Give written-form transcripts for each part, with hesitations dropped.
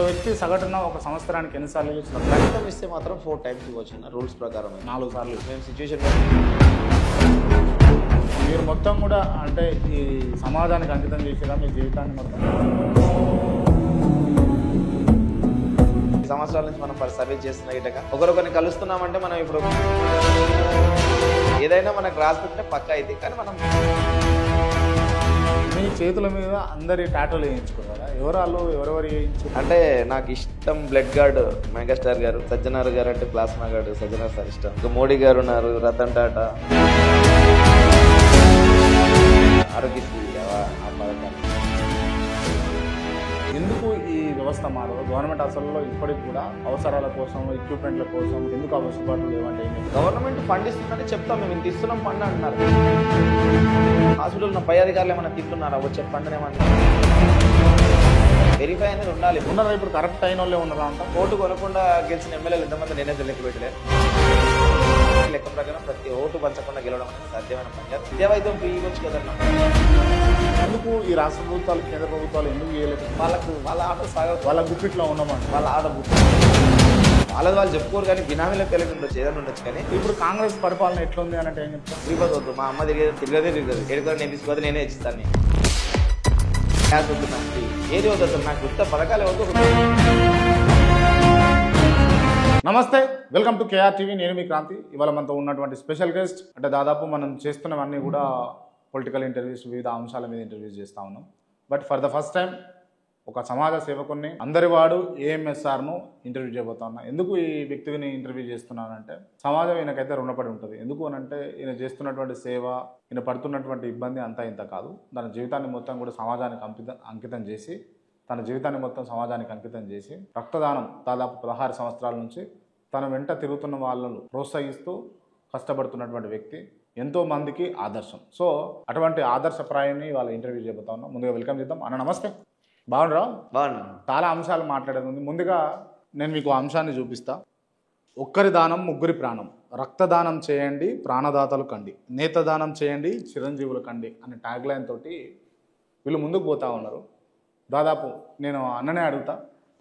వ్యక్తి సగటున ఒక సంవత్సరానికి ఎన్నిసార్లు ఇవ్వచ్చు? రక్తం ఇస్తే మాత్రం 4 times ఇవ్వచ్చు రూల్స్ ప్రకారం. 4 సార్లు. మేము సిచ్యువేషన్ మీరు మొత్తం కూడా అంటే ఈ సమాజానికి అంకితం చేసేలా మీ జీవితాన్ని మొత్తం సంవత్సరాల నుంచి మనం సర్వీస్ చేస్తున్న గిట్టక ఒకరొకరిని కలుస్తున్నామంటే మనం ఇప్పుడు ఏదైనా మనకు రాసుకుంటే పక్కా అయితే కానీ మనం మీ చేతుల మీద అందరి టాటోలు వేయించుకున్నారా? ఎవరాళ్ళు ఎవరెవరు వేయించు? అంటే నాకు ఇష్టం బ్లడ్ గార్డ్ మెగాస్టార్ గారు, సజ్జనార్ గారు అంటే ప్లాస్మా గార్డ్ సజ్జనార్ సార్ ఇష్టం. ఇంకా మోడీ గారు ఉన్నారు, రతన్ టాటా, ఆరోగ్యశ్రీ ఎందుకు ఈ వ్యవస్థ మారదు? గవర్నమెంట్ హాస్పిటల్లో ఇప్పటికి కూడా అవసరాల కోసం ఎక్విప్మెంట్ల కోసం ఎందుకు అవసరపాట్లు లేవంటే గవర్నమెంట్ ఫండ్ ఇస్తుందంటే చెప్తాం, మేము ఇంత ఇస్తున్నాం ఫండ్ అంటున్నారు. హాస్పిటల్ పై అధికారులు ఏమైనా తింటున్నారా వచ్చే ఫండ్ ఏమన్నా వెరిఫై అనేది ఉండాలి. ఉన్నారా? ఇప్పుడు కరెక్ట్ అయిన వాళ్ళే ఉన్నారా అంట? ఓటు కొనకుండా గెలిచిన ఎమ్మెల్యేలు ఎంతమంది నేనే లెక్క పెట్టలేదు. లెక్క ప్రకారం ప్రతి ఓటు పంచకుండా గెలవడం అనేది సాధ్యమైన పని కాదు. విద్యావైద్యం ఫ్రీ ఇవ్వచ్చు కదన్నా. ఎందుకు ఈ రాష్ట్ర ప్రభుత్వాలు కేంద్ర ప్రభుత్వాలు ఎందుకు చేయలేదు? వాళ్ళ ఆట సాగదు. వాళ్ళ గుప్పిట్లో ఉన్నామంట. వాళ్ళ ఆట వాళ్ళది వాళ్ళు చెప్పుకోరు కానీ బినామీలకు తెలియదు ఉండొచ్చు, ఏదైనా ఉండొచ్చు. కానీ ఇప్పుడు కాంగ్రెస్ పరిపాలన ఎట్లుంది అంటే ఏం చెప్తాను? తిరిగి వద్దు, మా అమ్మ తిరగదే ఎడుకొని నేను తీసుకోవద్దు, నేనే ఇస్తాను. గ్యాస్ వద్దు, నాకు ఏది వద్దు, అసలు నాకు గుర్త పథకాలే వద్దు. నమస్తే, వెల్కమ్ టు కేఆర్ టీవీ. నేను మీ క్రాంతి. ఇవాళ మనతో ఉన్నటువంటి స్పెషల్ గెస్ట్ అంటే దాదాపు మనం చేస్తున్నవన్నీ కూడా పొలిటికల్ ఇంటర్వ్యూస్, వివిధ అంశాల మీద ఇంటర్వ్యూస్ చేస్తూ ఉన్నాం. But for the first time ఒక సమాజ సేవకుని అందరివాడు ఏఎంఎస్ఆర్ను ఇంటర్వ్యూ చేయబోతా ఉన్నా. ఎందుకు ఈ వ్యక్తిని ఇంటర్వ్యూ చేస్తున్నానంటే సమాజం ఈయనకైతే రుణపడి ఉంటుంది. ఎందుకు అనంటే ఈయన చేస్తున్నటువంటి సేవ, ఈయన పడుతున్నటువంటి ఇబ్బంది అంతా ఇంత కాదు. తన జీవితాన్ని మొత్తం కూడా సమాజానికి అంకితం చేసి తన జీవితాన్ని మొత్తం సమాజానికి అంకితం చేసి రక్తదానం దాదాపు 16 సంవత్సరాల నుంచి తన వెంట తిరుగుతున్న వాళ్ళను ప్రోత్సహిస్తూ కష్టపడుతున్నటువంటి వ్యక్తి, ఎంతో మందికి ఆదర్శం. సో అటువంటి ఆదర్శప్రాయాన్ని వాళ్ళ ఇంటర్వ్యూ చేయబోతా ఉన్నాం. ముందుగా వెల్కమ్ చేద్దాం. అన్న నమస్తే. బాగుండరా? బాగుంది. చాలా అంశాలు మాట్లాడేది ఉంది. ముందుగా నేను మీకు అంశాన్ని చూపిస్తా. ఒక్కరి దానం ముగ్గురి ప్రాణం, రక్తదానం చేయండి ప్రాణదాతలు కండి, నేతదానం చేయండి చిరంజీవులు కండి అనే ట్యాగ్ లైన్ తోటి వీళ్ళు ముందుకు పోతా ఉన్నారు. దాదాపు నేను అన్ననే అడుగుతా,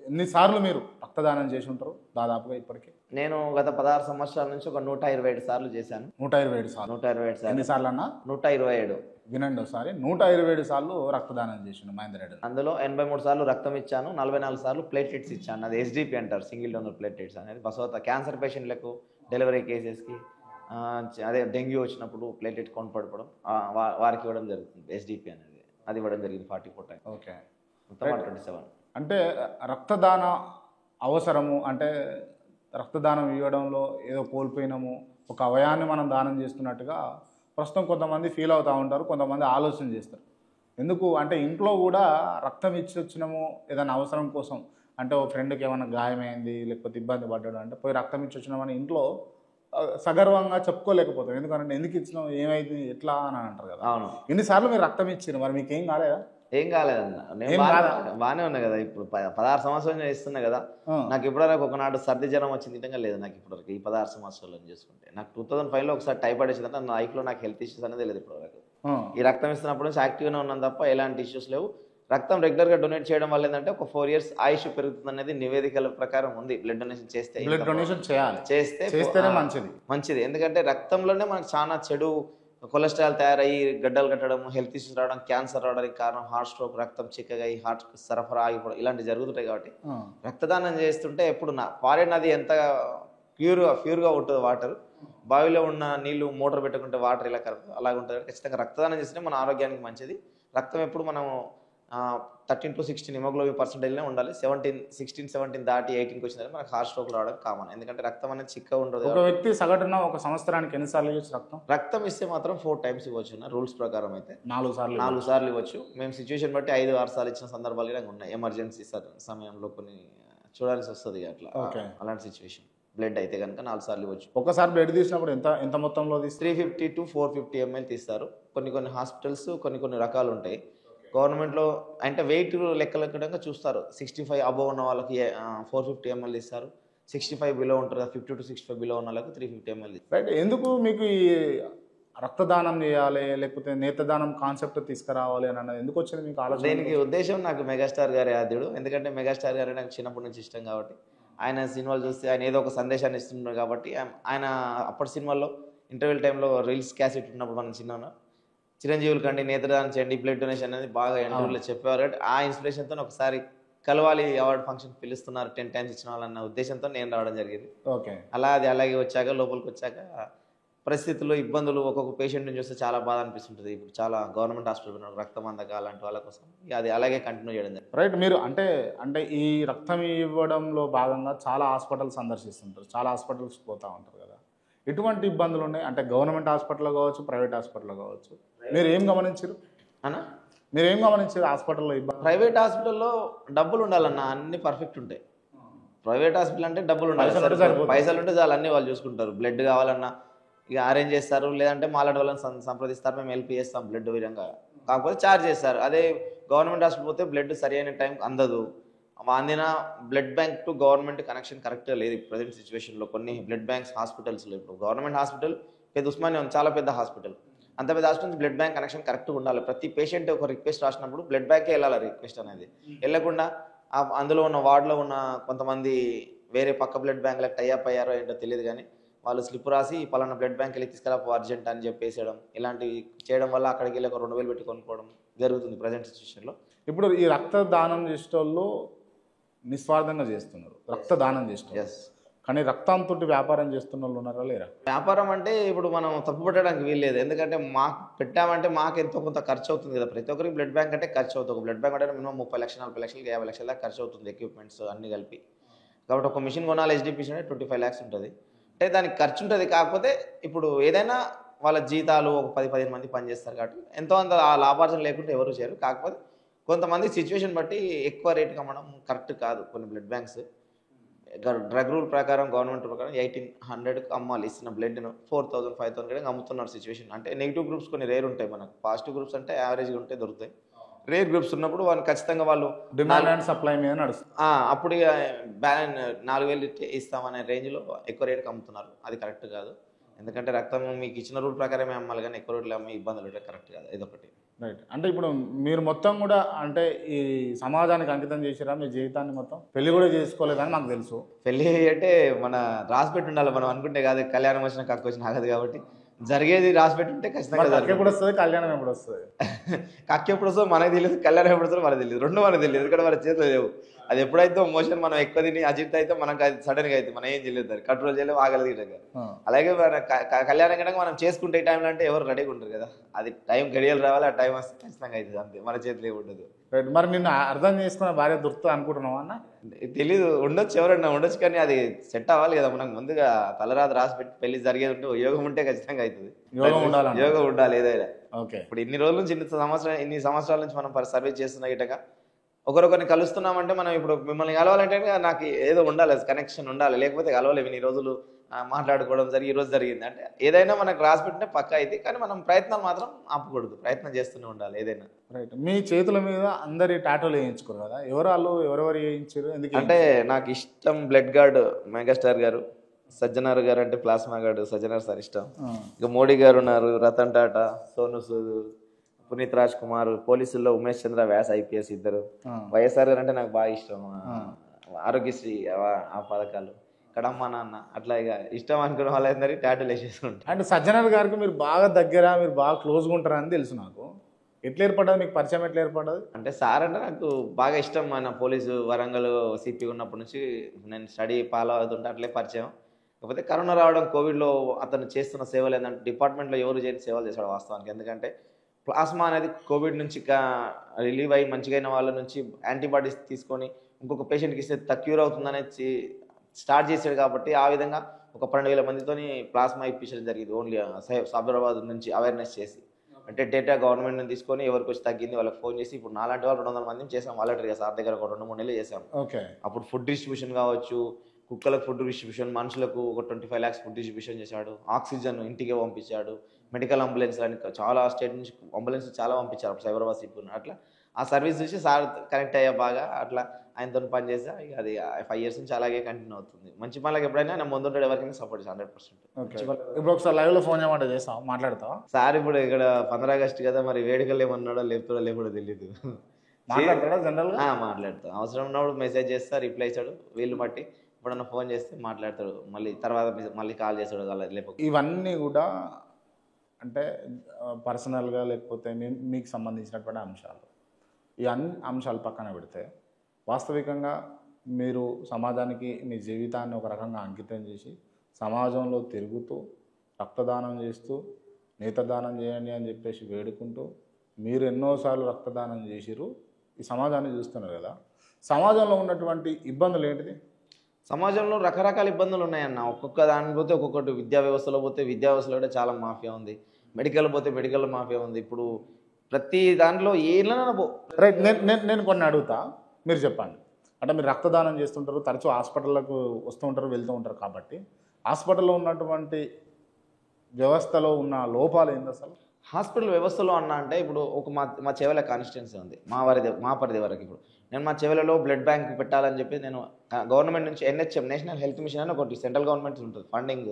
ఎన్నిసార్లు మీరు రక్తదానం చేసి ఉంటారు దాదాపుగా ఇప్పటికీ? నేను గత 16 సంవత్సరాల నుంచి ఒక 127 సార్లు చేశాను. 127 సార్లు? 127 సార్లు. ఎన్నిసార్లు అన్న? 127. వినండి ఒకసారి, 127 సార్లు రక్తదానం చేసిండు మహేందర్ రెడ్డి. అందులో 83 సార్లు రక్తం ఇచ్చాను, 44 సార్లు ప్లేటెట్స్ ఇచ్చాను. అది ఎస్డిపి అంటారు, సింగిల్ డోనర్ ప్లేటెట్స్ అనేది. బసవత క్యాన్సర్ పేషెంట్లకు, డెలివరీ కేసెస్కి, అదే డెంగ్యూ వచ్చినప్పుడు ప్లేటెట్ కౌంట్ పడిపోవడం వారికి ఇవ్వడం జరుగుతుంది. ఎస్డిపి అనేది అది ఇవ్వడం జరిగింది 44 times. ఓకే, మొత్తం 127. అంటే రక్తదాన అవసరము అంటే రక్తదానం ఇవ్వడంలో ఏదో కోల్పోయినాము, ఒక అవయాన్ని మనం దానం చేస్తున్నట్టుగా ప్రస్తుతం కొంతమంది ఫీల్ అవుతూ ఉంటారు, కొంతమంది ఆలోచన చేస్తారు. ఎందుకు అంటే ఇంట్లో కూడా రక్తం ఇచ్చి వచ్చినాము ఏదైనా అవసరం కోసం, అంటే ఓ ఫ్రెండ్కి ఏమైనా గాయమైంది లేకపోతే ఇబ్బంది పడ్డాడు అంటే పోయి రక్తం ఇచ్చి వచ్చినామని ఇంట్లో సగర్వంగా చెప్పుకోలేకపోతాం. ఎందుకంటే ఎందుకు ఇచ్చినాం, ఏమైంది, ఎట్లా అని అంటారు కదా. అవును. ఎన్నిసార్లు మీరు రక్తం ఇచ్చారు, మరి మీకు ఏం కాలేదా? ఏం కాలేదన్న, నేను బాగానే ఉన్నా కదా. ఇప్పుడు 16 సంవత్సరాలు ఇస్తున్నా కదా. నాకు ఇప్పటివరకు ఒకనాడు సర్ది జ్వరం వచ్చింది నిజంగా లేదు నాకు ఇప్పటివరకు. ఈ 16 సంవత్సరాలు చేసుకుంటే నాకు 2005లో ఒకసారి టైఫాయిడ్ వచ్చిందంటే నా లైఫ్లో నాకు హెల్త్ ఇష్యూస్ అనేది లేదు ఇప్పటివరకు. ఈ రక్తం ఇస్తున్నప్పుడు నుంచి యాక్టివ్గానే ఉన్నాను తప్ప ఎలాంటి ఇష్యూస్ లేవు. రక్తం రెగ్యులర్గా డొనేట్ చేయడం వల్ల ఏంటంటే ఒక 4 years ఆయుష్ పెరుగుతుంది అనేది నివేదికల ప్రకారం ఉంది. బ్లడ్ డొనేషన్ చేస్తే, బ్లడ్ డొనేషన్ చేస్తేనే మంచిది. ఎందుకంటే రక్తంలోనే మనకు చాలా చెడు కొలెస్ట్రాల్ తయారయ్యి గడ్డలు కట్టడం, హెల్త్ ఇష్యూస్ రావడం, క్యాన్సర్ రావడానికి కారణం హార్ట్ స్ట్రోక్, రక్తం చిక్కగా అయ్యి హార్ట్ సరఫరా ఆగిపోవడం ఇలాంటి జరుగుతుంటాయి. కాబట్టి రక్తదానం చేస్తుంటే ఎప్పుడు ఫారెన్ నది ఎంత ప్యూర్గా ఉంటుంది వాటర్, బావిలో ఉన్న నీళ్లు మోటార్ పెట్టుకుంటే వాటర్ ఇలా అలాగే ఉంటుంది. ఖచ్చితంగా రక్తదానం చేస్తే మన ఆరోగ్యానికి మంచిది. రక్తం ఎప్పుడు మనం 13 to 16 హిమోగ్లోబిన్ పర్సెంటేజ్లో ఉండాలి. 16-17 దాటి 18కి వచ్చిందంటే మనకు హార్ట్ స్ట్రోక్ రావడం కామన్. ఎందుకంటే రక్తం అనేది చిక్కగా ఉండదు. ఒక వ్యక్తి సగటున ఒక సంవత్సరానికి ఎన్నిసార్లు ఇవ్వచ్చు రక్తం ఇస్తే మాత్రం 4 times ఇవ్వచ్చు. రూల్స్ ప్రకారం అయితే 4 సార్లు ఇవ్వచ్చు. మేము సిచ్యువేషన్ బట్టి 5-6 సార్లు ఇచ్చిన సందర్భాలు కూడా ఉన్నాయి. ఎమర్జెన్సీ సమయంలో కొన్ని చూడాల్సి వస్తుంది అట్లా. అలాంటి సిచ్యువేషన్ బ్లడ్ అయితే కనుక 4 సార్లు ఇవ్వచ్చు. ఒకసారి బ్లడ్ తీసినప్పుడు ఎంత మొత్తంలో 350 to 450 ml తీస్తారు. కొన్ని హాస్పిటల్స్ కొన్ని రకాలు ఉంటాయి. గవర్నమెంట్లో అంటే వెయిట్ లెక్కలెక్కడంగా చూస్తారు. 65 అబోవ్ ఉన్న వాళ్ళకి 450 ml ఇస్తారు. 65 బిలో ఉంటారు, 50 to 65 బిలో ఉన్న వాళ్ళకి 350 ml. రైట్. ఎందుకు మీకు ఈ రక్తదానం చేయాలి లేకపోతే నేత్రదానం కాన్సెప్ట్ తీసుకురావాలి అని అన్నది ఎందుకు వచ్చింది మీకు ఆలోచన? దీనికి ఉద్దేశం నాకు మెగాస్టార్ గారి ఆద్యుడు. ఎందుకంటే మెగాస్టార్ గారు నాకు చిన్నప్పటి నుంచి ఇష్టం కాబట్టి, ఆయన సినిమాలు చూస్తే ఆయన ఏదో ఒక సందేశాన్ని ఇస్తున్నారు కాబట్టి, ఆయన అప్పటి సినిమాల్లో ఇంటర్వ్యూల టైంలో రీల్స్ క్యాసెట్ ఉన్నప్పుడు మనం చిన్న చిరంజీవుల కంటే నేత్రదానం చేయండి, బ్లడ్ డొనేషన్ అనేది బాగా ఇంటర్వ్యూలో చెప్పేవారు. ఆ ఇన్స్పిరేషన్తో ఒకసారి కలవాలి అవార్డు ఫంక్షన్ పిలుస్తున్నారు 10 times ఇచ్చిన వాళ్ళన్న ఉద్దేశంతో నేను రావడం జరిగింది. ఓకే. అది అలాగే వచ్చాక లోపలికి వచ్చాక పరిస్థితుల్లో ఇబ్బందులు ఒక్కొక్క పేషెంట్ని చూస్తే చాలా బాధ అనిపిస్తుంటుంది. ఇప్పుడు చాలా గవర్నమెంట్ హాస్పిటల్ రక్తం అందక అలాంటి వాళ్ళ కోసం అది అలాగే కంటిన్యూ చేయడం జరిగింది. రైట్. మీరు అంటే ఈ రక్తం ఇవ్వడంలో భాగంగా చాలా హాస్పిటల్స్ సందర్శిస్తుంటారు, చాలా హాస్పిటల్స్ పోతూ ఉంటారు కదా, ఎటువంటి ఇబ్బందులు ఉన్నాయి? అంటే గవర్నమెంట్ హాస్పిటల్లో కావచ్చు, ప్రైవేట్ హాస్పిటల్లో కావచ్చు, మీరు ఏం గమనించారు అన్నా? మీరు ఏం గమనించారు హాస్పిటల్లో ఇబ్బంది? ప్రైవేట్ హాస్పిటల్లో డబ్బులు ఉండాలన్న, అన్ని పర్ఫెక్ట్ ఉంటాయి. ప్రైవేట్ హాస్పిటల్ అంటే డబ్బులు ఉండాలి, పైసలు ఉంటే చాలు అన్ని వాళ్ళు చూసుకుంటారు. బ్లడ్ కావాలన్నా ఇక అరేంజ్ చేస్తారు, లేదంటే మాలాంటి వాళ్ళని సంప్రదిస్తారు, మేము హెల్ప్ చేస్తాం బ్లడ్ విధంగా, కాకపోతే ఛార్జ్ చేస్తారు. అదే గవర్నమెంట్ హాస్పిటల్ పోతే బ్లడ్ సరి అయిన టైంకి అందదు. అందిన blood bank to government connection కరెక్ట్గా లేదు ప్రజెంట్ సిచ్యువేషన్లో. కొన్ని బ్లడ్ బ్యాంక్స్ హాస్పిటల్స్లో ఇప్పుడు గవర్నమెంట్ హాస్పిటల్ పెద్ద ఉస్మానియా చాలా పెద్ద హాస్పిటల్, అంత పెద్ద హాస్పిటల్ బ్లడ్ బ్యాంక్ కనెక్షన్ కరెక్ట్గా ఉండాలి. ప్రతి పేషెంట్ ఒక రిక్వెస్ట్ రాసినప్పుడు బ్లడ్ బ్యాంకే వెళ్ళాలి రిక్వెస్ట్ అనేది. వెళ్ళకుండా అందులో ఉన్న వార్డులో ఉన్న కొంతమంది వేరే పక్క బ్లడ్ బ్యాంకులకు టైఅప్ అయ్యారో ఏంటో తెలియదు, కానీ వాళ్ళు స్లిప్ రాసి పలానా బ్లడ్ బ్యాంక్ వెళ్ళి తీసుకురాపో అర్జెంట్ అని చెప్పేసేయడం, ఇలాంటివి చేయడం వల్ల అక్కడికి వెళ్ళి ఒక 2000 పెట్టి కొనుక్కోవడం జరుగుతుంది ప్రజెంట్ సిచ్యువేషన్లో. ఇప్పుడు ఈ రక్తదానం చేసేటోళ్ళు నిస్వార్థంగా చేస్తున్నారు, రక్తదానం చేస్తున్నారు. ఎస్. కానీ రక్తంతో వ్యాపారం చేస్తున్న వాళ్ళు ఉన్నారా లేరా? వ్యాపారం అంటే ఇప్పుడు మనం తప్పు పెట్టడానికి వీల్లేదు. ఎందుకంటే మాకు పెట్టామంటే మాకు ఎంతో కొంత ఖర్చు అవుతుంది కదా. ప్రతి ఒక్కరికి బ్లడ్ బ్యాంక్ అంటే ఖర్చు అవుతుంది. ఒక బ్లడ్ బ్యాంక్ అంటే మినిమం 30 లక్షలు 40 లక్షలకి 50 లక్షల దాకా ఖర్చు అవుతుంది, ఎక్విప్మెంట్స్ అన్ని కలిపి. కాబట్టి ఒక మిషన్ కొనాలి హెచ్డిపిసి అంటే 25 lakhs ఉంటుంది. అంటే దానికి ఖర్చు ఉంటుంది. కాకపోతే ఇప్పుడు ఏదైనా వాళ్ళ జీతాలు ఒక 10-15 మంది పనిచేస్తారు కాబట్టి ఎంతో అంత ఆ లాభార్జన లేకుండా ఎవరు చేయరు. కాకపోతే కొంతమంది సిచ్యువేషన్ బట్టి ఎక్కువ రేటుకి అమ్మడం కరెక్ట్ కాదు. కొన్ని బ్లడ్ బ్యాంక్స్ డ్రగ్ రూల్ ప్రకారం గవర్నమెంట్ ప్రకారం 1800కి అమ్మాలి. ఇస్తున్న బ్లడ్ను 4000 5000 కూడా అమ్ముతున్నారు సిచ్యువేషన్. అంటే నెగిటివ్ గ్రూప్స్ కొన్ని రేర్ ఉంటాయి, మనకు పాజిటివ్ గ్రూప్స్ అంటే యావరేజ్గా ఉంటే దొరుకుతాయి. రేర్ గ్రూప్స్ ఉన్నప్పుడు వాళ్ళు ఖచ్చితంగా వాళ్ళు డిమాండ్ అండ్ సప్లై మీద నడుస్తుంది. అప్పుడు 4000 ఇస్తామనే రేంజ్లో ఎక్కువ రేటుకి అమ్ముతున్నారు. అది కరెక్ట్ కాదు. ఎందుకంటే రక్తం మీకు ఇచ్చిన రూల్ ప్రకారమే అమ్మాలి, కానీ ఎక్కువ రేట్లు అమ్మి ఇబ్బందులు ఉంటే కరెక్ట్ కాదు. ఇదొకటి. రైట్. అంటే ఇప్పుడు మీరు మొత్తం కూడా అంటే ఈ సమాజానికి అంకితం చేసిరా మీ జీవితాన్ని మొత్తం? పెళ్లి కూడా చేసుకోలేదని నాకు తెలుసు. పెళ్ళి అంటే మన రాసిపెట్టి ఉండాలి, మనం అనుకుంటే కాదు. కళ్యాణం వచ్చిన కక్క వచ్చిన ఆగదు కాబట్టి జరిగేది రాసిపెట్టి ఉంటే ఖచ్చితంగా. ఎప్పుడు వస్తుంది కళ్యాణం? ఎప్పుడు వస్తుంది? కక్క ఎప్పుడు వస్తుందో మనకు తెలియదు, కళ్యాణం ఎప్పుడు వస్తుందో మనకు తెలియదు, రెండు మనకు తెలియదు. ఎందుకంటే మన చేతిలో లేవు. అది ఎప్పుడైతే మోషన్ మనం ఎక్కువ తిని అజిత్ అయితే మనకు అది సడన్గా అయితే మనం ఏం చేయలేదు, దాన్ని కంట్రోల్ చేయలేము, ఆగలేదు. అలాగే మన కళ్యాణం కనుక మనం చేసుకుంటే ఈ టైంలో అంటే ఎవరు రెడీగా ఉంటారు కదా. అది టైం గడియలు రావాలి, ఆ టైం వస్తే ఖచ్చితంగా అవుతుంది, అంతే. మన చేతిలో ఉండదు. రైట్. మరి నిన్ను అర్థం చేసుకున్న భార్య దొరుకుతుంది అనుకుంటున్నావా అన్న? తెలీదు, ఉండొచ్చు, ఎవరన్నా ఉండొచ్చు, కానీ అది సెట్ అవ్వాలి కదా. మనకు ముందుగా తలరాత రాసి పెట్టి పెళ్లి జరిగేది ఉంటే యోగం ఉంటే ఖచ్చితంగా అవుతుంది. యోగం ఉండాలి ఏదైనా. ఓకే. ఇప్పుడు ఇన్ని రోజుల నుంచి ఇన్ని సంవత్సరాల నుంచి మనం సర్వీస్ చేస్తున్న గిట్టగా ఒకరొకరిని కలుస్తున్నామంటే మనం ఇప్పుడు మిమ్మల్ని కలవాలంటే నాకు ఏదో ఉండాలి, కనెక్షన్ ఉండాలి, లేకపోతే కలవలేము. ఇన్ని రోజులు మాట్లాడుకోవడం ఈ రోజు జరిగింది అంటే ఏదైనా మనకు రాసి పెట్టినా పక్క అయితే, కానీ మనం ప్రయత్నాలు మాత్రం ఆపకూడదు, ప్రయత్నం చేస్తూనే ఉండాలి ఏదైనా. రైట్. మీ చేతుల మీద అందరి టాటోలు వేయించుకోరు కదా, ఎవరు ఎవరెవరు వేయించారు? అంటే నాకు ఇష్టం బ్లడ్ గార్డ్ మెగాస్టార్ గారు, సజ్జనార్ గారు అంటే ప్లాస్మా గార్డు సజ్జనార్ సార్ ఇష్టం. ఇక మోడీ గారు ఉన్నారు, రతన్ టాటా, సోను సూద్, పునీత్ రాజ్ కుమార్, పోలీసుల్లో ఉమేష్ చంద్ర వ్యాస్ ఐపీఎస్ ఇద్దరు. వైఎస్ఆర్ గారు అంటే నాకు బాగా ఇష్టం, ఆరోగ్యశ్రీ ఆ పథకాలు, కడమ్మ నాన్న, అట్లా ఇక ఇష్టం అనుకున్న వాళ్ళందరికీ టాటూలు వేసేసుకుంటారు. అంటే సజ్జనార్ గారికి మీరు బాగా దగ్గర, మీరు బాగా క్లోజ్గా ఉంటారని తెలుసు నాకు. ఎట్లా ఏర్పడ్డది మీకు పరిచయం? ఎట్లా ఏర్పడ్డది? అంటే సార్ అంటే నాకు బాగా ఇష్టం. మన పోలీసు వరంగల్ సిపి ఉన్నప్పటి నుంచి నేను స్టడీ ఫాలో అవుతుంటే అట్లే పరిచయం. కాకపోతే కరోనా రావడం, కోవిడ్లో అతను చేస్తున్న సేవలు ఏంటంటే డిపార్ట్మెంట్లో ఎవరు చేయని సేవలు చేశాడు వాస్తవానికి. ఎందుకంటే ప్లాస్మా అనేది కోవిడ్ నుంచి రిలీవ్ అయ్యి మంచిగా అయిన వాళ్ళ నుంచి యాంటీబాడీస్ తీసుకొని ఇంకొక పేషెంట్కి ఇస్తే క్యూర్ అవుతుందనేది స్టార్ట్ చేశాడు. కాబట్టి ఆ విధంగా ఒక 12,000 మందితో ప్లాస్మా ఇప్పించడం జరిగింది. ఓన్లీ సైబరాబాద్ నుంచి అవేర్నెస్ చేసి, అంటే డేటా గవర్నమెంట్ నుంచి తీసుకొని ఎవరికి వచ్చి తగ్గింది వాళ్ళకి ఫోన్ చేసి, ఇప్పుడు నాలాంటి వాళ్ళు 200 మందిని చేసాం వాలంటరీగా సార్ దగ్గర ఒక 2-3 నెలలు చేసాం. ఓకే. అప్పుడు ఫుడ్ డిస్ట్రిబ్యూషన్ కావచ్చు, కుక్కలకు ఫుడ్ డిస్ట్రిబ్యూషన్, మనుషులకు ఒక 25 lakhs ఫుడ్ డిస్ట్రిబ్యూషన్ చేశాడు. ఆక్సిజన్ ఇంటికే పంపించాడు. మెడికల్ అంబులెన్స్ అని చాలా స్టేట్ నుంచి అంబులెన్స్ చాలా పంపించారు సైబరాబాద్ సిప్పుని. అట్లా ఆ సర్వీస్ చూసి సార్ కనెక్ట్ అయ్యా బాగా. అట్లా ఆయనతో పనిచేసా. ఇక అది 5 years నుంచి అలాగే కంటిన్యూ అవుతుంది. మంచి పనులకు ఎప్పుడైనా నేను ముందుంటాడు, ఎవరికైనా సపోర్ట్ చేస్తాను 100%. ఇప్పుడు ఒకసారి లైవ్లో ఫోన్ చేయమంటే చేస్తావా, మాట్లాడతావా? సార్ ఇప్పుడు ఇక్కడ 15 August కదా, మరి వేడుకలు ఏమన్నాడో లేపుతాడో లేకపోతే తెలియదు. మాట్లాడతాడా జనరల్గా? మాట్లాడతాం. అవసరం ఉన్నప్పుడు మెసేజ్ చేస్తా, రిప్లై ఇస్తాడు. వీళ్ళు బట్టి ఎప్పుడన్నా ఫోన్ చేస్తే మాట్లాడతాడు. మళ్ళీ తర్వాత మళ్ళీ కాల్ చేస్తాడు అలా లేకపోతే. ఇవన్నీ కూడా అంటే పర్సనల్గా లేకపోతే మీకు సంబంధించినటువంటి అంశాలు. ఈ అన్ని అంశాలు పక్కన పెడితే వాస్తవికంగా మీరు సమాజానికి మీ జీవితాన్ని ఒక రకంగా అంకితం చేసి సమాజంలో తిరుగుతూ రక్తదానం చేస్తూ నేత్రదానం చేయండి అని చెప్పేసి వేడుకుంటూ మీరు ఎన్నోసార్లు రక్తదానం చేసిరు. ఈ సమాజాన్ని చూస్తున్నారు కదా, సమాజంలో ఉన్నటువంటి ఇబ్బందులు ఏంటిది? సమాజంలో రకరకాల ఇబ్బందులు ఉన్నాయన్న. ఒక్కొక్క దాని పోతే ఒక్కొక్కటి. విద్యా వ్యవస్థలో పోతే విద్యా వ్యవస్థలో కూడా చాలా మాఫియా ఉంది. మెడికల్ పోతే మెడికల్ మాఫియా ఉంది. ఇప్పుడు ప్రతి దాంట్లో ఏమైనా రైట్. నేను కొన్ని అడుగుతా, మీరు చెప్పండి. అంటే మీరు రక్తదానం చేస్తుంటారు, తరచూ హాస్పిటల్లకు వస్తూ ఉంటారు, వెళ్తూ ఉంటారు. కాబట్టి హాస్పిటల్లో ఉన్నటువంటి వ్యవస్థలో ఉన్న లోపాలు ఏంది అసలు? హాస్పిటల్ వ్యవస్థలో అన్నా అంటే ఇప్పుడు ఒక మా చెవెల కాన్స్టిట్యున్సీ ఉంది, మా పరిధి వరకు. ఇప్పుడు నేను మా చెవెలలో బ్లడ్ బ్యాంక్ పెట్టాలని చెప్పి నేను గవర్నమెంట్ నుంచి NHM నేషనల్ హెల్త్ మిషన్ అని ఒకటి సెంట్రల్ గవర్నమెంట్ ఉంటుంది ఫండింగ్.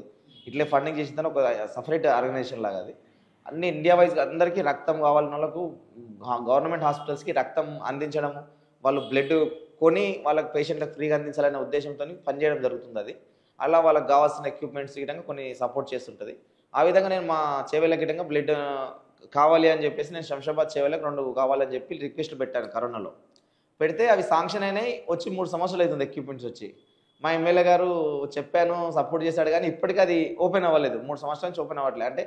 ఇట్లే ఫండింగ్ చేసిన ఒక సపరేట్ ఆర్గనైజేషన్ లాగా అది. అన్ని ఇండియా వైజ్గా అందరికీ రక్తం కావాలని వాళ్ళకు గవర్నమెంట్ హాస్పిటల్స్కి రక్తం అందించడము, వాళ్ళు బ్లడ్ కొని వాళ్ళకి పేషెంట్లకు ఫ్రీగా అందించాలనే ఉద్దేశంతో పనిచేయడం జరుగుతుంది. అది అలా వాళ్ళకి కావాల్సిన ఎక్విప్మెంట్స్ గిటంగా కొన్ని సపోర్ట్ చేస్తుంటుంది. ఆ విధంగా నేను మా చెవెల గిటంగా బ్లడ్ కావాలి అని చెప్పేసి నేను శంషాబాద్ చెవెలకు 2 కావాలని చెప్పి రిక్వెస్ట్ పెట్టాను కరోనాలో. పెడితే అవి శాంక్షన్ అయినాయి. వచ్చి 3 సంవత్సరాలు అవుతుంది ఎక్విప్మెంట్స్ వచ్చి. మా ఎమ్మెల్యే గారు చెప్పాను, సపోర్ట్ చేశాడు, కానీ ఇప్పటికీ అది ఓపెన్ అవ్వలేదు. 3 సంవత్సరాల నుంచి ఓపెన్ అవ్వట్లేదు. అంటే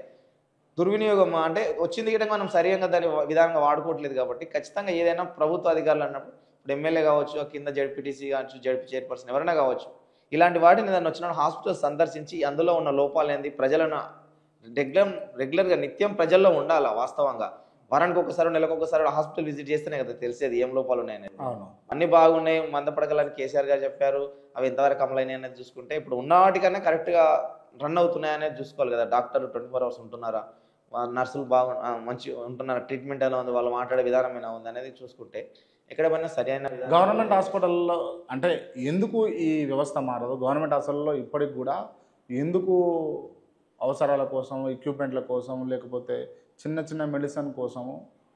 దుర్వినియోగం, అంటే వచ్చింది గిటంగా మనం సరిగ్గా దాని విధానంగా వాడుకోవట్లేదు. కాబట్టి ఖచ్చితంగా ఏదైనా ప్రభుత్వ అధికారులు అన్నప్పుడు ఇప్పుడు ఎమ్మెల్యే కావచ్చు, కింద జడ్పీటీసీ కావచ్చు, జడ్పీ చైర్పర్సన్ ఎవరైనా కావచ్చు, ఇలాంటి వాటిని దాన్ని వచ్చిన హాస్పిటల్ సందర్శించి అందులో ఉన్న లోపాలు ఏంది, ప్రజలను రెగ్యులర్గా నిత్యం ప్రజల్లో ఉండాలి. వాస్తవంగా వారానికి ఒకసారి నెలకు ఒకసారి హాస్పిటల్ విజిట్ చేస్తేనే కదా తెలిసేది ఏం లోపాలు ఉన్నాయనేది. అన్ని బాగున్నాయి, మందపడకలని కేసీఆర్ గారు చెప్పారు, అవి ఎంతవరకు అమలైనాయి అనేది చూసుకుంటే ఇప్పుడు ఉన్న వాటికన్నా కరెక్ట్గా రన్ అవుతున్నాయి అనేది చూసుకోవాలి కదా. డాక్టర్ 24 hours ఉంటున్నారా, నర్సులు మంచి ఉంటున్నారా, ట్రీట్మెంట్ ఎలా ఉంది, వాళ్ళు మాట్లాడే విధానం ఎలా ఉంది అనేది చూసుకుంటే ఎక్కడ పైన సరైన గవర్నమెంట్ హాస్పిటల్లో అంటే ఎందుకు ఈ వ్యవస్థ మారదు? గవర్నమెంట్ హాస్పిటల్లో ఇప్పటికి కూడా ఎందుకు అవసరాల కోసం, ఎక్విప్మెంట్ల కోసం, లేకపోతే చిన్న చిన్న మెడిసిన్ కోసము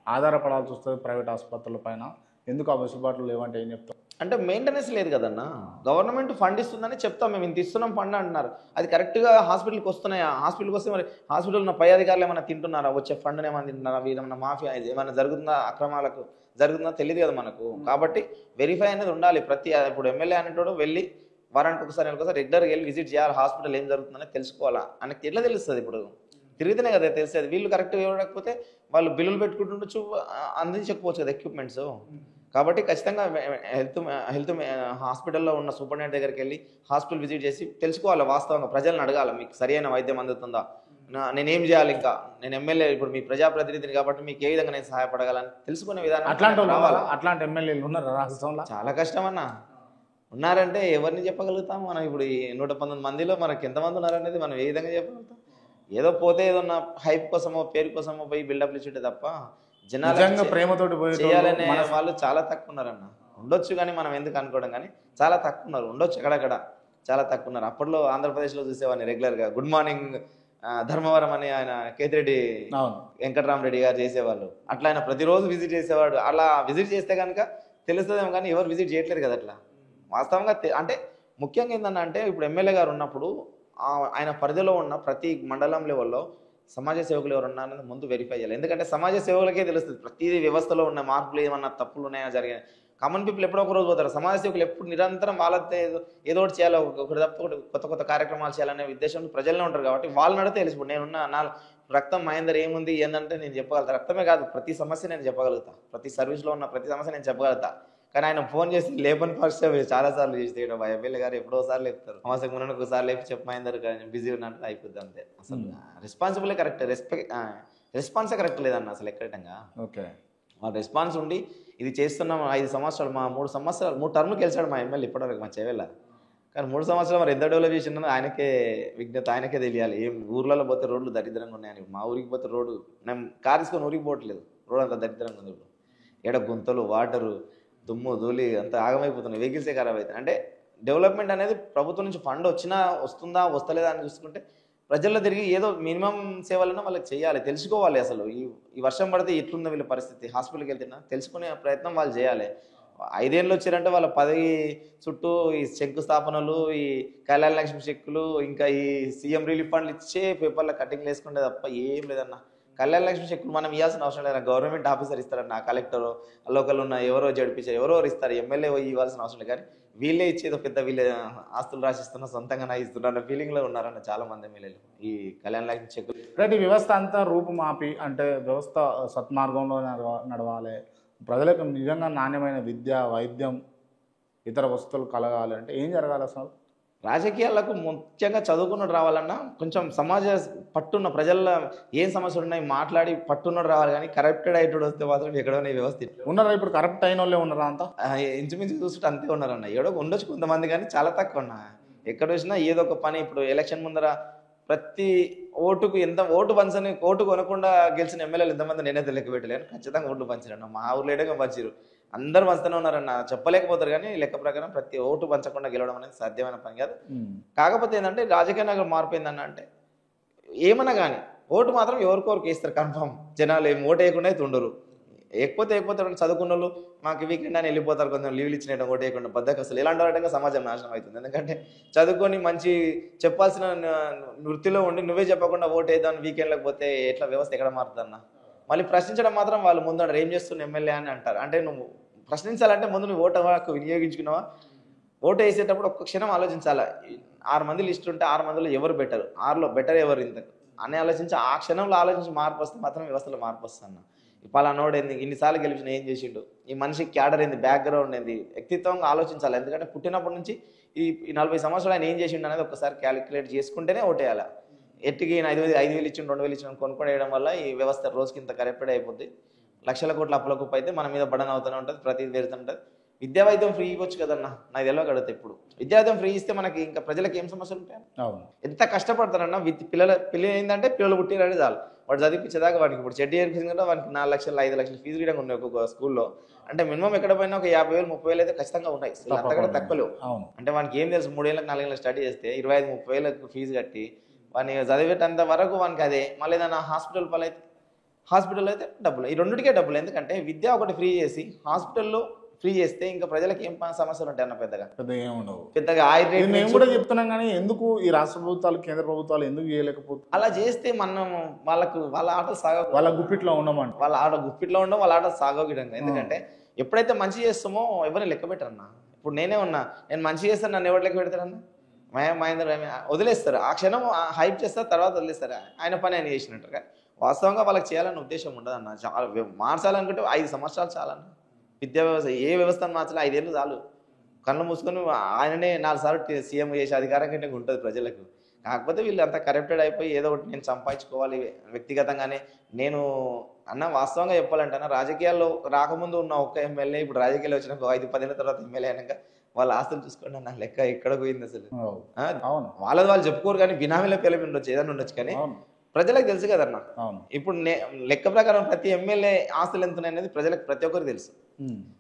ఆధారపడాల్సి వస్తుంది ప్రైవేట్ ఆసుపత్రుల పైన? ఎందుకు ఆ వెసులుబాట్లు లేవంటే ఏం చెప్తాం? అంటే మెయింటెనెన్స్ లేదు కదన్నా. గవర్నమెంట్ ఫండ్ ఇస్తుందని చెప్తాం, మేము ఇంత ఇస్తున్నాం ఫండ్ అంటున్నారు. అది కరెక్ట్గా హాస్పిటల్కి వస్తున్నాయా? హాస్పిటల్కి వస్తే మరి హాస్పిటల్ ఉన్న పై అధికారులు ఏమైనా తింటున్నారా? వచ్చే ఫండ్ని ఏమైనా తింటున్నారా? ఏమైనా మాఫియా ఏమైనా జరుగుతుందా, అక్రమాలకు జరుగుతుందా తెలియదు కదా మనకు. కాబట్టి వెరిఫై అనేది ఉండాలి. ఇప్పుడు ఎమ్మెల్యే అనేటోడు వెళ్ళి వారానికి ఒకసారి నెలకొకసారి రెగ్యులర్గా వెళ్ళి విజిట్ చేయాలి. హాస్పిటల్ ఏం జరుగుతుందని తెలుసుకోవాలా, ఆయనకి ఎట్లా తెలుస్తుంది? ఇప్పుడు తిరిగితేనే కదా తెలిసేది. వీళ్ళు కరెక్ట్గా ఇవ్వకపోతే వాళ్ళు బిల్లులు పెట్టుకుంటుండొచ్చు, అందించకపోవచ్చు కదా ఎక్విప్మెంట్స్. కాబట్టి ఖచ్చితంగా హెల్త్ హాస్పిటల్లో ఉన్న సూపరింటెండెంట్ దగ్గరికి వెళ్ళి హాస్పిటల్ విజిట్ చేసి తెలుసుకోవాలి. వాస్తవంగా ప్రజలను అడగాలి, మీకు సరైన వైద్యం అందుతుందా, నేనేం చేయాలి, ఇంకా నేను ఎమ్మెల్యే ఇప్పుడు మీ ప్రజాప్రతినిధిని కాబట్టి మీకు ఏ విధంగా నేను సహాయపడగలని తెలుసుకునే విధానం. అట్లాంటి ఎమ్మెల్యేలు ఉన్నారు రాష్ట్రంలో? చాలా కష్టం అన్న. ఉన్నారంటే ఎవరిని చెప్పగలుగుతాం మనం? ఇప్పుడు ఈ 119 మందిలో మనకి ఎంతమంది ఉన్నారనేది మనం ఏ విధంగా చెప్పగలుగుతాం? ఏదో పోతే ఏదో నా హైప్ కోసమో పేరు కోసమో పోయి బిల్డప్లు ఇచ్చుంటే తప్ప జనాలు ప్రేమతోటి చేయాలనే వాళ్ళు చాలా తక్కువ ఉన్నారన్న. ఉండొచ్చు కానీ మనం ఎందుకు అనుకోవడం, కానీ చాలా తక్కువ ఉన్నారు. ఉండొచ్చు అక్కడక్కడ, చాలా తక్కువ ఉన్నారు. అప్పట్లో ఆంధ్రప్రదేశ్లో చూసేవాడిని రెగ్యులర్గా గుడ్ మార్నింగ్ ధర్మవరం అని ఆయన కేతిరెడ్డి వెంకటరామరెడ్డి గారు చేసేవాళ్ళు. అట్లా ఆయన ప్రతిరోజు విజిట్ చేసేవాడు. అలా విజిట్ చేస్తే కనుక తెలుస్తుందేమో, కానీ ఎవరు విజిట్ చేయట్లేదు కదా. అట్లా వాస్తవంగా అంటే ముఖ్యంగా ఏంటంటే ఇప్పుడు ఎమ్మెల్యే గారు ఉన్నప్పుడు ఆయన పరిధిలో ఉన్న ప్రతి మండలం లెవెల్లో సమాజ సేవకులు ఎవరు ఉన్నారని ముందు వెరిఫై చేయాలి. ఎందుకంటే సమాజ సేవకులకే తెలుస్తుంది ప్రతి వ్యవస్థలో ఉన్న మార్పులు ఏమన్నా తప్పులు ఉన్నాయా జరిగాయి. కామన్ పీపుల్ ఎప్పుడో ఒక రోజు పోతారు. సమాజ సేవకులు ఎప్పుడు నిరంతరం వాళ్ళతో ఏదో ఒకటి చేయాలి, ఒకటి తప్ప ఒకటి కొత్త కార్యక్రమాలు చేయాలనే ఉద్దేశంతో ప్రజల్లో ఉంటారు. కాబట్టి వాళ్ళని అడిగితే తెలుసు. ఇప్పుడు నేనున్న నా రక్తం మహేందర్ ఏముంది ఏంటంటే నేను చెప్పగలుగుతా. రక్తమే కాదు, ప్రతి సమస్య నేను చెప్పగలుగుతా, ప్రతి సర్వీస్లో ఉన్న ప్రతి సమస్య నేను చెప్పగలుగుతా. కానీ ఆయన ఫోన్ చేసి లేపని పక్ష చాలాసార్లు చేసి మా ఎమ్మెల్యే గారు ఎప్పుడోసారి లేపుతారు. సంవత్సరం ముందు ఒకసారి లేపి చెప్పమైందరు కానీ బిజీ ఉన్నట్టు అయిపోద్ది అంతే. అసలు రెస్పాన్సిబుల్ కరెక్ట్, రెస్పాన్సే కరెక్ట్ లేదన్న అసలు ఎక్కడంగా. ఓకే, వాళ్ళ రెస్పాన్స్ ఉండి ఇది చేస్తున్నాం. 5 సంవత్సరాలు 3 టర్మ్కి గెలిచాడు మా ఎమ్మెల్యే ఇప్పటివరకు మా చెవెళ్ళ. కానీ 3 సంవత్సరాలు మరి ఎంత డెవలప్ చేసిండో ఆయనకే విజ్ఞత, ఆయనకే తెలియాలి. ఏం ఊర్లలో పోతే రోడ్లు దరిద్రంగా ఉన్నాయని. మా ఊరికి పోతే రోడ్డు నేను కారు తీసుకొని ఊరికి పోవట్లేదు, రోడ్ అంత దరిద్రంగా ఉంది ఇప్పుడు. ఏడ గుంతలు, వాటరు, దుమ్ము ధూళి అంత ఆగమైపోతున్నాయి, వెహికల్సే ఖరాబ్ అవుతాయి. అంటే డెవలప్మెంట్ అనేది ప్రభుత్వం నుంచి ఫండ్ వస్తుందా వస్తలేదా అని చూసుకుంటే ప్రజల్లో తిరిగి ఏదో మినిమం సేవలన్నా వాళ్ళకి చేయాలి, తెలుసుకోవాలి. అసలు ఈ వర్షం పడితే ఎట్లుందో వీళ్ళ పరిస్థితి, హాస్పిటల్కి వెళ్తున్నా తెలుసుకునే ప్రయత్నం వాళ్ళు చేయాలి. 5 ఏళ్ళు వచ్చారంటే వాళ్ళ పదవి చుట్టూ ఈ శంకుస్థాపనలు, ఈ కళ్యాణ లక్ష్మి చెక్కులు, ఇంకా ఈ సీఎం రిలీఫ్ ఫండ్లు ఇచ్చే పేపర్ల కటింగ్లు వేసుకుంటే తప్ప ఏం లేదన్న. కళ్యాణ లక్ష్మి చెక్కులు మనం ఇవ్వాల్సిన అవసరం లేదు, గవర్నమెంట్ ఆఫీసర్ ఇస్తారన్న, కలెక్టర్ లోకల్ ఉన్న ఎవరో జడిపించారు ఎవరో ఇస్తారు, ఎమ్మెల్యే ఇవ్వాల్సిన అవసరం లేదు. కానీ వీళ్ళే ఇచ్చేదో పెద్ద వీళ్ళే ఆస్తులు రాసిస్తున్నా సొంతంగా నా ఇస్తున్నా అన్న ఫీలింగ్లో ఉన్నారన్న చాలా మంది ఎమ్మెల్యేలు ఈ కళ్యాణ లక్ష్మి చెక్కులు. రైట్, ఈ వ్యవస్థ అంతా రూపుమాపి అంటే వ్యవస్థ సత్మార్గంలో నడవాలి, ప్రజలకు నిజంగా నాణ్యమైన విద్య, వైద్యం, ఇతర వస్తువులు కలగాలి అంటే ఏం జరగాలి అసలు? రాజకీయాలకు ముఖ్యంగా చదువుకున్నట్టు రావాలన్నా కొంచెం సమాజ పట్టున్న ప్రజల్లో ఏం సమస్యలు ఉన్నాయి మాట్లాడి పట్టున్నట్టు రావాలి. కానీ కరప్టెడ్ అయ్యేటోడు వస్తే మాత్రం ఎక్కడైనా ఈ వ్యవస్థ ఉన్నారా ఇప్పుడు? కరప్ట్ అయిన వాళ్ళే ఉన్నారా అంతా? ఇంచుమించు చూస్తుంటే అంతే ఉన్నారన్న. ఏడో ఉండొచ్చు కొంతమంది, కానీ చాలా తక్కువ అన్న. ఎక్కడ వచ్చినా ఏదో ఒక పని. ఇప్పుడు ఎలక్షన్ ముందర ప్రతి ఓటుకు ఓటు పంచని, ఓటు కొనకుండా గెలిచిన ఎమ్మెల్యేలు ఎంతమంది నేనైతే లెక్క పెట్టలేను. ఖచ్చితంగా ఓట్లు పంచారన్న. మా ఊర్లో ఏడగా పంచారు, అందరూ పంచుతూనే ఉన్నారన్న. చెప్పలేకపోతారు కానీ లెక్క ప్రకారం ప్రతి ఓటు పంచకుండా గెలవడం అనేది సాధ్యమైన పని కాదు. కాకపోతే ఏంటంటే రాజకీయ నగరం మార్పు ఏందన్న అంటే ఏమన్నా కానీ ఓటు మాత్రం ఎవరికొరికి వేస్తారు కన్ఫామ్. జనాలు ఏం ఓటు వేయకుండా అయితే ఉండరు. ఎక్కిపోతే చదువుకున్న వాళ్ళు మాకు వీకెండ్ అని వెళ్ళిపోతారు, కొంచెం లీవ్లు ఇచ్చినట్టు ఓటు వేయకుండా బద్దకస్తులు. ఇలాంటి వాటిగా సమాజం నాశనం అవుతుంది. ఎందుకంటే చదువుకొని మంచి చెప్పాల్సిన వృత్తిలో ఉండి నువ్వే చెప్పకుండా ఓటు వేద్దాం వీకెండ్లకు పోతే ఎట్లా వ్యవస్థ ఎక్కడ మారుతుందన్న. మళ్ళీ ప్రశ్నించడం మాత్రం వాళ్ళు ముందు ఏం చేస్తున్న ఎమ్మెల్యే అని అంటారు. అంటే నువ్వు ప్రశ్నించాలంటే ముందు నువ్వు ఓటు హక్కు వినియోగించుకున్నావా? ఓటు వేసేటప్పుడు ఒక్క క్షణం ఆలోచించాలా. 6 మంది లిస్ట్ ఉంటే 6 మందిలో ఎవరు బెటర్, 6లో బెటర్ ఎవరు ఇంత అని ఆలోచించి ఆ క్షణంలో ఆలోచించి మార్పు వస్తే మాత్రం వ్యవస్థలో మార్పు వస్తుంది. పలానోడు ఏంది ఇన్నిసార్లు గెలిచిన ఏం చేసిండు, ఈ మనిషి క్యాడర్ ఏంది, బ్యాక్గ్రౌండ్ ఏంది, వ్యక్తిత్వంగా ఆలోచించాలి. ఎందుకంటే పుట్టినప్పటి నుంచి ఈ 40 సంవత్సరాలు ఆయన ఏం చేసిండు అనేది ఒకసారి క్యాలిక్యులేట్ చేసుకుంటేనే ఓటేయాలి. ఎట్టికి 5,000 ఇచ్చిండు 2,000 ఇచ్చిండు కొనుక్కొని వేయడం వల్ల ఈ వ్యవస్థ రోజుకి ఇంత కరెక్టెడ్ అయిపోద్ది. లక్షల కోట్ల అప్పుల అయితే మన మీద బడన్ అవుతూనే ఉంటుంది, ప్రతిదీ పెడుతుంటుంది. విద్యా వైద్యం ఫ్రీ ఇవ్వచ్చు కదన్నా, నాకు తెలియక అడుగుతా. ఇప్పుడు విద్యా వైద్యం ఫ్రీ ఇస్తే మనకి ఇంకా ప్రజలకు ఏం సమస్యలు ఉంటాయి? ఎంత కష్టపడతారన్నా. పిల్లలు ఏంటంటే పిల్లలు పుట్టినట్టు చాలు వాడు చదివించేదాకా వాడికి ఇప్పుడు చెడ్డీ ఏర్పించిందంటే వాడికి 4 లక్షలు 5 లక్షలు ఫీజు కూడా ఉన్నాయి ఒక్కొక్క స్కూల్లో. అంటే మినిమం ఎక్కడ పోయినా ఒక 50,000 30,000 అయితే ఖచ్చితంగా ఉన్నాయి. అంతకంటే తక్కువలేవు. అంటే వానికి ఏం తెలుసు, 3 ఏళ్ళకి 4 ఏళ్ళకి స్టడీ చేస్తే 25,000-30,000 ఫీజు కట్టి వాడిని చదివేటంత వరకు వానికి అదే. మళ్ళీ ఏదైనా హాస్పిటల్ అయితే డబ్బులు, ఈ రెండింటికే డబ్బులు. ఎందుకంటే విద్య ఒకటి ఫ్రీ చేసి హాస్పిటల్లో ఫ్రీ చేస్తే ఇంకా ప్రజలకు ఏం సమస్యలు ఉంటాయి అన్న పెద్దగా మేము కూడా చెప్తున్నాం. కానీ ఎందుకు ఈ రాష్ట్ర ప్రభుత్వాలు, కేంద్ర ప్రభుత్వాలు ఎందుకు చేయలేకపోతే? అలా చేస్తే మనం వాళ్ళ ఆటలు వాళ్ళ గుప్పిట్లో ఉన్నామంట, వాళ్ళ ఆట గుప్పిట్లో ఉండడం, వాళ్ళ ఆట సాగోగిడంగా. ఎందుకంటే ఎప్పుడైతే మంచి చేస్తామో ఎవరిని లెక్క పెట్టరన్నా. ఇప్పుడు నేనే ఉన్నా, నేను మంచి చేస్తాను, నన్ను ఎవరు లెక్క పెడతారన్నా? మహేంద్ర వదిలేస్తారు. ఆ క్షణం హైప్ చేస్తారు, తర్వాత వదిలేస్తారు. ఆయన పని ఆయన చేసినట్టుగా. వాస్తవంగా వాళ్ళకి చేయాలన్న ఉద్దేశం ఉండదు అన్న. చాలా మార్చాలనుకుంటే 5 సంవత్సరాలు చాలన్న. విద్యా వ్యవస్థ ఏ వ్యవస్థను మార్చాలి 5 ఏళ్ళు చాలు. కళ్ళు మూసుకొని ఆయననే 4 సార్లు సీఎం చేసే అధికారం కంటే ఉంటుంది ప్రజలకు. కాకపోతే వీళ్ళు అంతా కరప్టెడ్ అయిపోయి ఏదో ఒకటి నేను సంపాదించుకోవాలి వ్యక్తిగతంగానే. నేను అన్న వాస్తవంగా చెప్పాలంటే అన్న, రాజకీయాల్లో రాకముందు ఉన్న ఒక్క ఎమ్మెల్యే ఇప్పుడు రాజకీయాలు వచ్చిన 5-10 ఏళ్ళ తర్వాత ఎమ్మెల్యే అయినాక వాళ్ళ ఆస్తులు చూసుకోండి అన్న, లెక్క ఎక్కడ పోయింది అసలు. వాళ్ళు చెప్పుకోరు కానీ బినామీల పేర్ల మీద ఉండొచ్చు, ఏదైనా ఉండొచ్చు. కానీ ప్రజలకు తెలుసు కదన్న. ఇప్పుడు లెక్క ప్రకారం ప్రతి ఎమ్మెల్యే ఆస్తులు ఎంత అనేది ప్రజలకు ప్రతి ఒక్కరికి తెలుసు.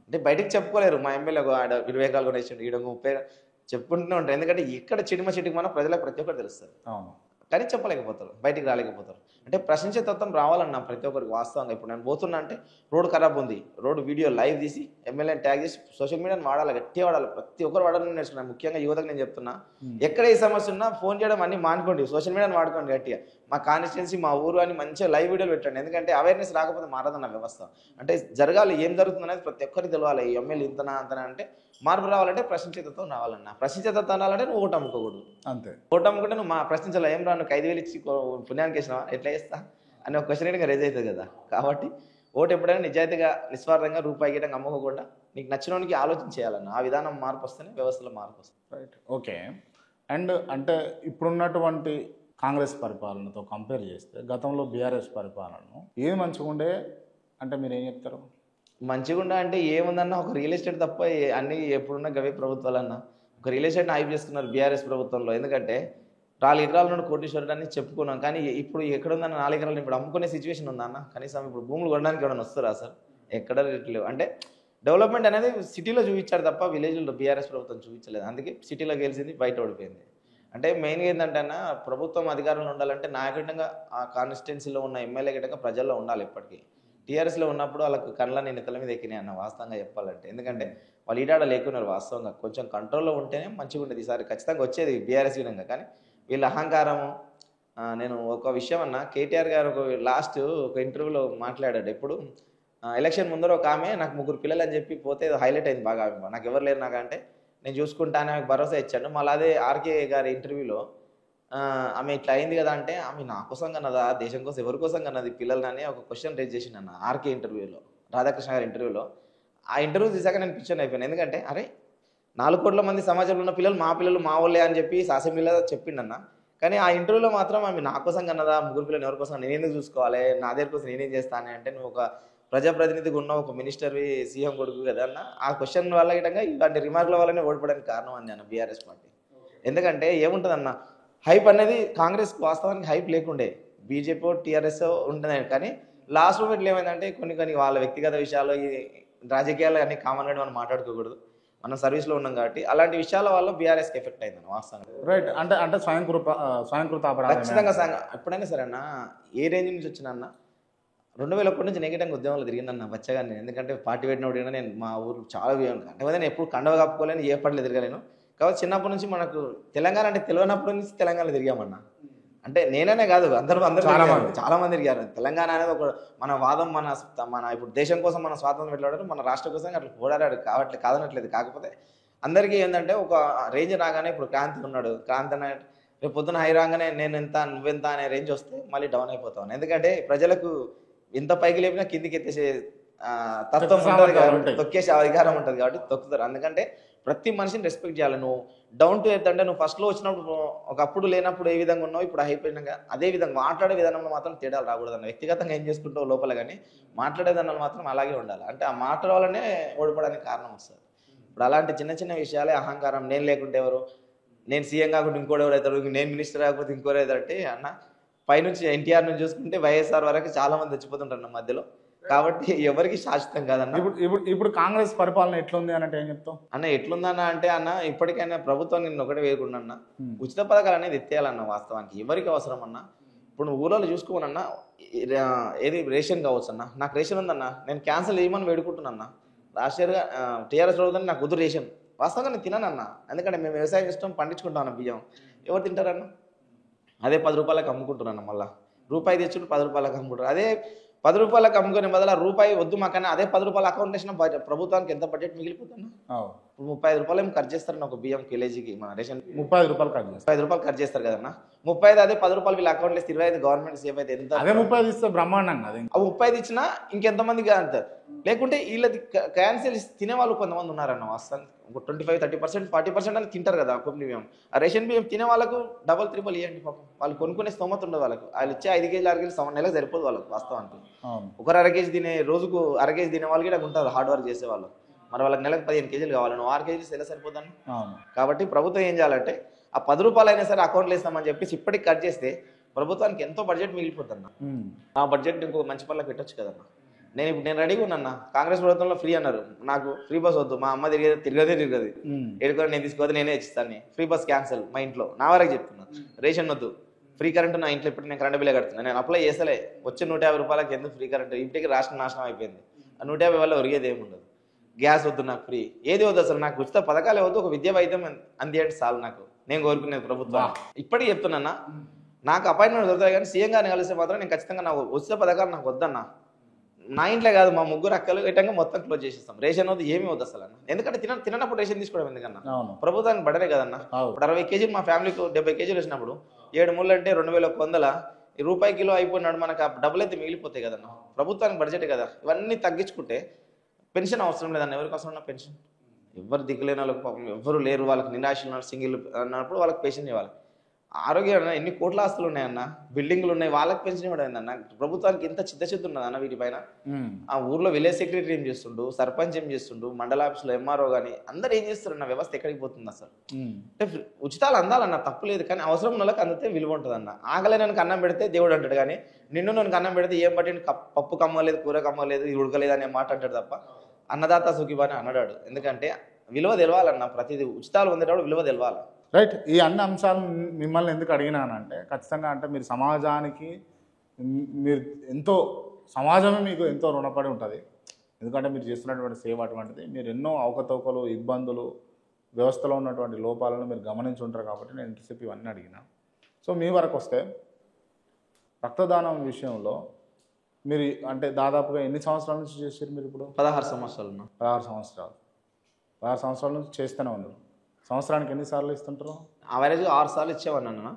అంటే బయటకు చెప్పుకోలేరు. మా ఎమ్మెల్యే 20 ఎకరాలు కొనేసిండు, 30 చెప్పుకుంటూనే ఉంటారు. ఎందుకంటే ఇక్కడ చిటికి మన ప్రజలకు ప్రతి ఒక్కరు తెలుస్తారు. కానీ చెప్పలేకపోతారు, బయటికి రాలేకపోతారు. అంటే ప్రశ్నించే తత్వం రావాలన్నా ప్రతి ఒక్కరికి. వాస్తవంగా ఇప్పుడు నేను పోతున్నా అంటే రోడ్ ఖరాబ్ ఉంది, రోడ్డు వీడియో లైవ్ తీసి ఎమ్మెల్యేని ట్యాగ్ చేసి సోషల్ మీడియాని వాడాలి, గట్టిగా వాడాలి. ప్రతి ఒక్కరు వాడాలని నేర్చుకున్నాను. ముఖ్యంగా యువతకు నేను చెప్తున్నా, ఎక్కడ ఏ సమస్య ఉన్నా ఫోన్ చేయడం అన్ని మానుకోండి, సోషల్ మీడియాని వాడుకోండి గట్టిగా. మా కాన్స్టిట్యున్సీ, మా ఊరు అని మంచిగా లైవ్ వీడియోలు పెట్టండి. ఎందుకంటే అవేర్నెస్ రాకపోతే మారదన్న వ్యవస్థ. అంటే జరగాలి, ఏం జరుగుతుంది అనేది ప్రతి ఒక్కరికి తెలవాలి. ఎమ్మెల్యే ఇంతనా అంతనా అంటే మార్పు రావాలంటే ప్రశ్నించేతత్వం రావాలన్నా. ప్రశ్నించేతత్వం రావాలంటే నువ్వు ఓటు అమ్ముకోకూడదు. అంతే, ఓటు అమ్ముకుంటే నువ్వు ప్రశ్నించాలి. ఏం రా, నువ్వు 5,000 ఇచ్చి పుణ్యానికి వేసినావా, ఎట్లా చేస్తా అని ఒక క్వశ్చన్ రేజ్ అవుతుంది కదా. కాబట్టి ఓటు ఎప్పుడైనా నిజాయితీగా నిస్వార్థంగా రూపాయి గీయడం అమ్ముకోకుండా నీకు నచ్చినోనికి ఆలోచన చేయాలన్న. ఆ విధానం మార్పు వస్తేనే వ్యవస్థలో మార్పు వస్తుంది. Right, okay. అండ్ అంటే ఇప్పుడున్నటువంటి కాంగ్రెస్ పరిపాలనతో కంపేర్ చేస్తే గతంలో బీఆర్ఎస్ పరిపాలనను ఏది మంచిగా ఉండే అంటే మీరు ఏం చెప్తారు? మంచిగా ఉండే అంటే ఏముందన్న, ఒక రియల్ ఎస్టేట్ తప్ప అన్ని ఎప్పుడున్నా గవే ప్రభుత్వాలన్నా. ఒక రియల్ ఎస్టేట్ని హైప్ చేస్తున్నారు బీఆర్ఎస్ ప్రభుత్వంలో. ఎందుకంటే 4 ఎకరాల నుండి కోటీశ్వరుడు అని చెప్పుకున్నాం, కానీ ఇప్పుడు ఎక్కడుందన్న 4 ఎకరాలు ఇప్పుడు అమ్ముకునే సిచ్యువేషన్ ఉందా అన్న? కనీసం ఇప్పుడు భూములు కొనడానికి ఎవరైనా వస్తారా సార్? ఎక్కడ రేట్లు అంటే డెవలప్మెంట్ అనేది సిటీలో చూపించాడు తప్ప విలేజ్లో బీఆర్ఎస్ ప్రభుత్వం చూపించలేదు. అందుకే సిటీలో గెలిచింది, బయట ఓడిపోయింది. అంటే మెయిన్గా ఏంటంటే అన్న, ప్రభుత్వం అధికారంలో ఉండాలంటే నాయకుడిగా ఆ కాన్స్టిట్యున్సీలో ఉన్న ఎమ్మెల్యే గిట్టగా ప్రజల్లో ఉండాలి ఎప్పటికీ. టీఆర్ఎస్లో ఉన్నప్పుడు వాళ్ళకు కళ్ళని నెత్తల మీద ఎక్కినాయి అన్న వాస్తవంగా చెప్పాలంటే. ఎందుకంటే వాళ్ళు ఈడాడ లేకున్నారు వాస్తవంగా. కొంచెం కంట్రోల్లో ఉంటేనే మంచిగా ఉండేది. ఈసారి ఖచ్చితంగా వచ్చేది బీఆర్ఎస్ విధంగా. కానీ వీళ్ళ అహంకారము. నేను ఒక విషయం అన్న, కేటీఆర్ గారు లాస్ట్ ఒక ఇంటర్వ్యూలో మాట్లాడాడు. ఎప్పుడు ఎలక్షన్ ముందర ఒక ఆమె నాకు 3 పిల్లలు అని చెప్పి పోతే హైలైట్ అయింది బాగా. నాకు ఎవరు లేరు నాకంటే నేను చూసుకుంటానే ఆమెకు భరోసా ఇచ్చాడు. మళ్ళీ అదే ఆర్కే గారి ఇంటర్వ్యూలో ఆమె ఇట్లా అయింది కదా అంటే, ఆమె నా కోసం కన్నదా, దేశం కోసం, ఎవరి కోసం కన్నది పిల్లలని ఒక క్వశ్చన్ రేజ్ చేసిండు అన్న ఆర్కే ఇంటర్వ్యూలో, రాధాకృష్ణ గారి ఇంటర్వ్యూలో. ఆ ఇంటర్వ్యూ చూసాక నేను పిక్చర్ అయిపోయాను. ఎందుకంటే అరే 4 కోట్ల మంది సమాజంలో ఉన్న పిల్లలు మా వాళ్ళే అని చెప్పి అసెంబ్లీలో చెప్పిండన్న. కానీ ఆ ఇంటర్వ్యూలో మాత్రం ఆమె నా కోసం కన్నదా, 3 పిల్లలు ఎవరి కోసం, నేను ఎందుకు చూసుకోవాలి, నా దగ్గర కోసం నేనేం చేస్తాను అంటే, నువ్వు ఒక ప్రజాప్రతినిధిగా ఉన్న ఒక మినిస్టర్వి, సీఎం కొడుకు కదా అన్న. ఆ క్వశ్చన్ వల్ల గిట్టంగా ఇలాంటి రిమార్కుల వల్లనే ఓడిపోవడానికి కారణం అని అన్న బీఆర్ఎస్ పార్టీ. ఎందుకంటే ఏముంటుందన్న, హైప్ అనేది కాంగ్రెస్ వాస్తవానికి హైప్ లేకుండే, బీజేపీ టీఆర్ఎస్ ఉంటుంది. కానీ లాస్ట్ మూమెంట్లో ఏమైందంటే కొన్ని వాళ్ళ వ్యక్తిగత విషయాలు, ఈ రాజకీయాలు అన్ని కామన్గా మనం మాట్లాడుకోకూడదు, మనం సర్వీస్లో ఉన్నాం కాబట్టి అలాంటి విషయాల వల్ల బీఆర్ఎస్కి ఎఫెక్ట్ అయిందన్న వాస్తవంగా. రైట్. అంటే స్వయంకృత అపరాధం ఖచ్చితంగా ఎప్పుడైనా సరే అన్న, ఏ రేంజ్ నుంచి వచ్చినా అన్న, 2001 నుంచి నెగిటివ్గా ఉద్యమంలో తిరిగిందన్న బచ్చగా నేను. ఎందుకంటే పార్టీ పెట్టినప్పుడు నేను మా ఊరు చాలా అంటే నేను ఎప్పుడు కండవ కప్పుకోలేను, ఏ పట్ల తిరగలేను. కాబట్టి చిన్నప్పటి నుంచి మనకు తెలంగాణ అంటే తెలియనప్పటి నుంచి తెలంగాణలో తిరిగామన్న. అంటే నేననే కాదు, అందరూ చాలా మంది తిరిగారు. తెలంగాణ అనేది ఒక మన వాదం, మన ఇప్పుడు దేశం కోసం మన స్వాతంత్రం పెట్టాడు, మన రాష్ట్ర కోసం అట్లా పోరాడాడు కాబట్టి కాదనట్లేదు. కాకపోతే అందరికీ ఏంటంటే ఒక రేంజ్ రాగానే, ఇప్పుడు క్రాంతి ఉన్నాడు, క్రాంతి అనే రేపు పొద్దున హై రాగానే నేను ఎంత నువ్వెంత అనే రేంజ్ వస్తే మళ్ళీ డౌన్ అయిపోతాను. ఎందుకంటే ప్రజలకు ఎంత పైకి లేపినా కిందికి ఎత్తేసే తత్వం ఉంటుంది కాబట్టి, తొక్కేసే అధికారం ఉంటుంది కాబట్టి తొక్కుతారు. ఎందుకంటే ప్రతి మనిషిని రెస్పెక్ట్ చేయాలి. నువ్వు డౌన్ టు ఎర్త్ అంటే, నువ్వు ఫస్ట్లో వచ్చినప్పుడు ఒకప్పుడు లేనప్పుడు ఏ విధంగా ఉన్నావు, ఇప్పుడు అయిపోయినాక అదే విధంగా మాట్లాడే విధానంలో మాత్రం తేడాలు రాకూడదు అన్న. వ్యక్తిగతంగా ఏం చేసుకుంటావు లోపల, కానీ మాట్లాడే విధానాలు మాత్రం అలాగే ఉండాలి. అంటే ఆ మాట్లాడే వల్లనే ఓడిపోవడానికి కారణం వస్తుంది. ఇప్పుడు అలాంటి చిన్న చిన్న విషయాలే అహంకారం. నేను లేకుంటే ఎవరు, నేను సీఎం కాకుండా ఇంకోటి ఎవరైతారు, నేను మినిస్టర్ కాకపోతే ఇంకోటి అవుతారంటే అన్న, పైనుంచి ఎన్టీఆర్ నుంచి చూసుకుంటే వైఎస్ఆర్ వరకు చాలా మంది వచ్చిపోతుంటారు మధ్యలో. కాబట్టి ఎవరికి శాశ్వతం కాదన్న. ఇప్పుడు కాంగ్రెస్ పరిపాలన ఎట్లుంది అన్నట్టు ఏం చెప్తావు అన్న? ఎట్లుందన్న అంటే అన్న, ఇప్పటికైనా ప్రభుత్వం నిన్ను ఒకటే వేయకుండా ఉచిత పథకాలు అనేది ఎత్తేయాలన్న. వాస్తవానికి ఎవరికి అవసరం అన్న? ఇప్పుడు నువ్వు ఊళ్ళో చూసుకోనన్నా, ఏది రేషన్ కావచ్చు అన్న, నాకు రేషన్ ఉందన్న, నేను క్యాన్సిల్ చేయమని వేడుకుంటున్నా. లాస్ట్ ఇయర్గా టీఆర్ఎస్ ప్రభుత్వం నాకు వద్దు రేషన్. వాస్తవంగా నేను తిననన్నా, ఎందుకంటే మేము వ్యవసాయం ఇష్టం పండించుకుంటాం అన్న. బియ్యం ఎవరు తింటారన్న? అదే 10 రూపాయలకు అమ్ముకుంటున్నాను. మళ్ళీ రూపాయి తెచ్చుకుంటూ 10 రూపాయలకు అమ్ముకుంటారు. అదే 10 రూపాయలకు అమ్ముకునే బదులు రూపాయి వద్దు మాకన్నా, అదే 10 రూపాయల అకౌంట్ వేసిన ప్రభుత్వానికి ఎంత బడ్జెట్ మిగిలిపోతున్నా? ఇప్పుడు 35 రూపాయలు ఏమి ఖర్చు చేస్తారు ఒక బియ్యం కేజీకి. మన రేషన్ 35 రూపాయలు ఖర్చు చేస్తారు, 35 రూపాయలు ఖర్చు చేస్తారు కదన్నా. 35 అదే 10 రూపాయలు వీళ్ళ అకౌంట్ వేస్తే 25 గవర్నమెంట్ సేఫ్ అయితే ఎంత? అదే 35 ఇస్తే బ్రహ్మాండంగా. అది 35 ఇచ్చినా ఇంకెంతమంది అంటారు. లేకుంటే వీళ్ళది క్యాన్సిల్ తినే వాళ్ళు కొంతమంది ఉన్నారన్న. వాస్తవానికి ఒక 25, 30%, 40% అని తింటారు కదా కొన్ని బియ్యం. ఆ రేషన్ బియ్యం తినే వాళ్ళకు డబల్ త్రిబుల్ ఇవ్వండి పాపం. వాళ్ళు కొనుక్కునే స్తోమత ఉండదు వాళ్ళకు. వాళ్ళు ఇచ్చే 5 కేజీలు 6 కేజీలు నెలకు సరిపోదు వాళ్ళకు. వాస్తవానికి ఒకరు 1/2 కేజీ తినే, రోజుకు 1/2 కేజీ తినే వాళ్ళు కూడా ఉంటారు హార్డ్ వర్క్ చేసే వాళ్ళు. మరి వాళ్ళకి నెలకు 15 కేజీలు కావాలి, నువ్వు 6 కేజీలు ఎలా సరిపోతాను? కాబట్టి ప్రభుత్వం ఏం చేయాలంటే, ఆ 10 రూపాయలు అయినా సరే అకౌంట్లో వేస్తామని చెప్పేసి ఇప్పటికి కట్ చేస్తే ప్రభుత్వానికి ఎంతో బడ్జెట్ మిగిలిపోతుందన్న. ఆ బడ్జెట్ ఇంకో మంచి పనులకు పెట్టొచ్చు కదన్న. నేను రెడీగా ఉన్నాను. కాంగ్రెస్ ప్రభుత్వంలో ఫ్రీ అన్నారు, నాకు ఫ్రీ బస్ వద్దు, మా అమ్మ తిరగదే ఎడుకొని నేను తీసుకోవద్దు, నేనే ఇస్తాను. ఫ్రీ బస్ క్యాన్సల్ మా ఇంట్లో, నా వరకు చెప్తున్నాను. రేషన్ వద్దు, ఫ్రీ కరెంట్ నా ఇంట్లో ఇప్పుడు నేను కరెంట్ బిల్లే కడుతున్నాను. నేను అప్లై చేస్తలే, వచ్చే 150 రూపాయలకి ఎందుకు ఫ్రీ కరెంట్? ఇప్పటికీ రాష్ట్రం నాశనం అయిపోయింది. ఆ 150 వల్ల ఒరిగేది ఏముండదు. గ్యాస్ వద్దు నాకు, ఫ్రీ ఏది వద్దు అసలు, నాకు ఉచిత పథకాలే వద్దు, ఒక విద్యా వైద్యం అందియంటే చాలు నాకు. నేను కోరుకునేది ప్రభుత్వం. ఇప్పటికీ చెప్తున్నా, నాకు అపాయింట్మెంట్ దొరుకుతాయి కానీ సీఎం గారిని కలిస్తే మాత్రం నేను ఖచ్చితంగా నాకు ఉచిత పథకాలు నాకు వద్దన్నా. నా ఇంట్లో కాదు, మా 3 అక్కలు ఇటంగా మొత్తం క్లోజ్ చేసేస్తాం. రేషన్ వద్దు, ఏమీ వద్దు అసలు అన్న. ఎందుకంటే తినప్పుడు రేషన్ తీసుకోవడం ఎందుకన్నా? ప్రభుత్వానికి బడనే కదన్నా. ఇప్పుడు 60 కేజీలు మా ఫ్యామిలీకి 70 కేజీలు వచ్చినప్పుడు 7 మూళ్ళు అంటే 2100 రూపాయి కిలో అయిపోయినాడు. మనకు ఆ డబ్బులు అయితే మిగిలిపోతాయి కదన్నా. ప్రభుత్వానికి బడ్జెట్ కదా. ఇవన్నీ తగ్గించుకుంటే పెన్షన్ అవసరం లేదన్న. ఎవరికి అవసరం ఉన్నా పెన్షన్? ఎవరు దిక్కులేని వాళ్ళకి, పాపం ఎవరు లేరు, వాళ్ళకి నిరాశలు సింగిల్ అన్నప్పుడు వాళ్ళకి పెన్షన్ ఇవ్వాలి. ఆరోగ్యం ఎన్ని కోట్ల ఆస్తులు ఉన్నాయన్న, బిల్డింగ్లు ఉన్నాయి, వాళ్ళకి పెన్షన్ ఇవ్వడం ఏందన్న? ప్రభుత్వానికి ఇంత చిత్తశుద్ధి ఉన్నదన్న వీటిపైన? ఆ ఊర్లో విలేజ్ సెక్రటరీ ఏం చేస్తుండు, సర్పంచ్ ఏం చేస్తుండు, మండల ఆఫీసులో ఎంఆర్ఓ కానీ అందరు ఏం చేస్తారన్న? వ్యవస్థ ఎక్కడికి పోతుంది అసలు? అంటే ఉచితాలు అందాలన్న, తప్పు లేదు, కానీ అవసరం ఉన్న వాళ్ళకి అందితే విలువ ఉంటుంది అన్న. ఆగలేననికి అన్నం పెడితే దేవుడు అంటాడు, కానీ నిన్ను నన్ను అన్నం పెడితే ఏం బట్టి పప్పు కమ్మలేదు, కూర కమ్మలేదు, ఇది ఉడకలేదు అనే మాట అంటాడు తప్ప అన్నదాత సుఖిబాని అన్నాడు. ఎందుకంటే విలువ తెలవాలన్న, ప్రతిదీ ఉచితాలు పొందేటప్పుడు విలువ తెలవాలి. రైట్. ఈ అన్ని అంశాలు మిమ్మల్ని ఎందుకు అడిగినానంటే, ఖచ్చితంగా అంటే మీరు సమాజానికి మీరు ఎంతో, సమాజమే మీకు ఎంతో రుణపడి ఉంటుంది. ఎందుకంటే మీరు చేస్తున్నటువంటి సేవ అటువంటిది. మీరు ఎన్నో అవకతవకలు, ఇబ్బందులు, వ్యవస్థలో ఉన్నటువంటి లోపాలను మీరు గమనించి ఉంటారు కాబట్టి నేను ఇంతసేపు ఇవన్నీ అడిగిన. సో మీ వరకు వస్తే రక్తదానం విషయంలో మీరు అంటే దాదాపుగా ఎన్ని సంవత్సరాల నుంచి చేశారు మీరు? ఇప్పుడు 16 సంవత్సరాలు. 16 సంవత్సరాలు. 16 సంవత్సరాల నుంచి చేస్తూనే ఉన్నారు. సంవత్సరానికి ఎన్నిసార్లు ఇస్తుంటారు? అవరేజ్ 6 సార్లు ఇచ్చేవాడిని అన్న,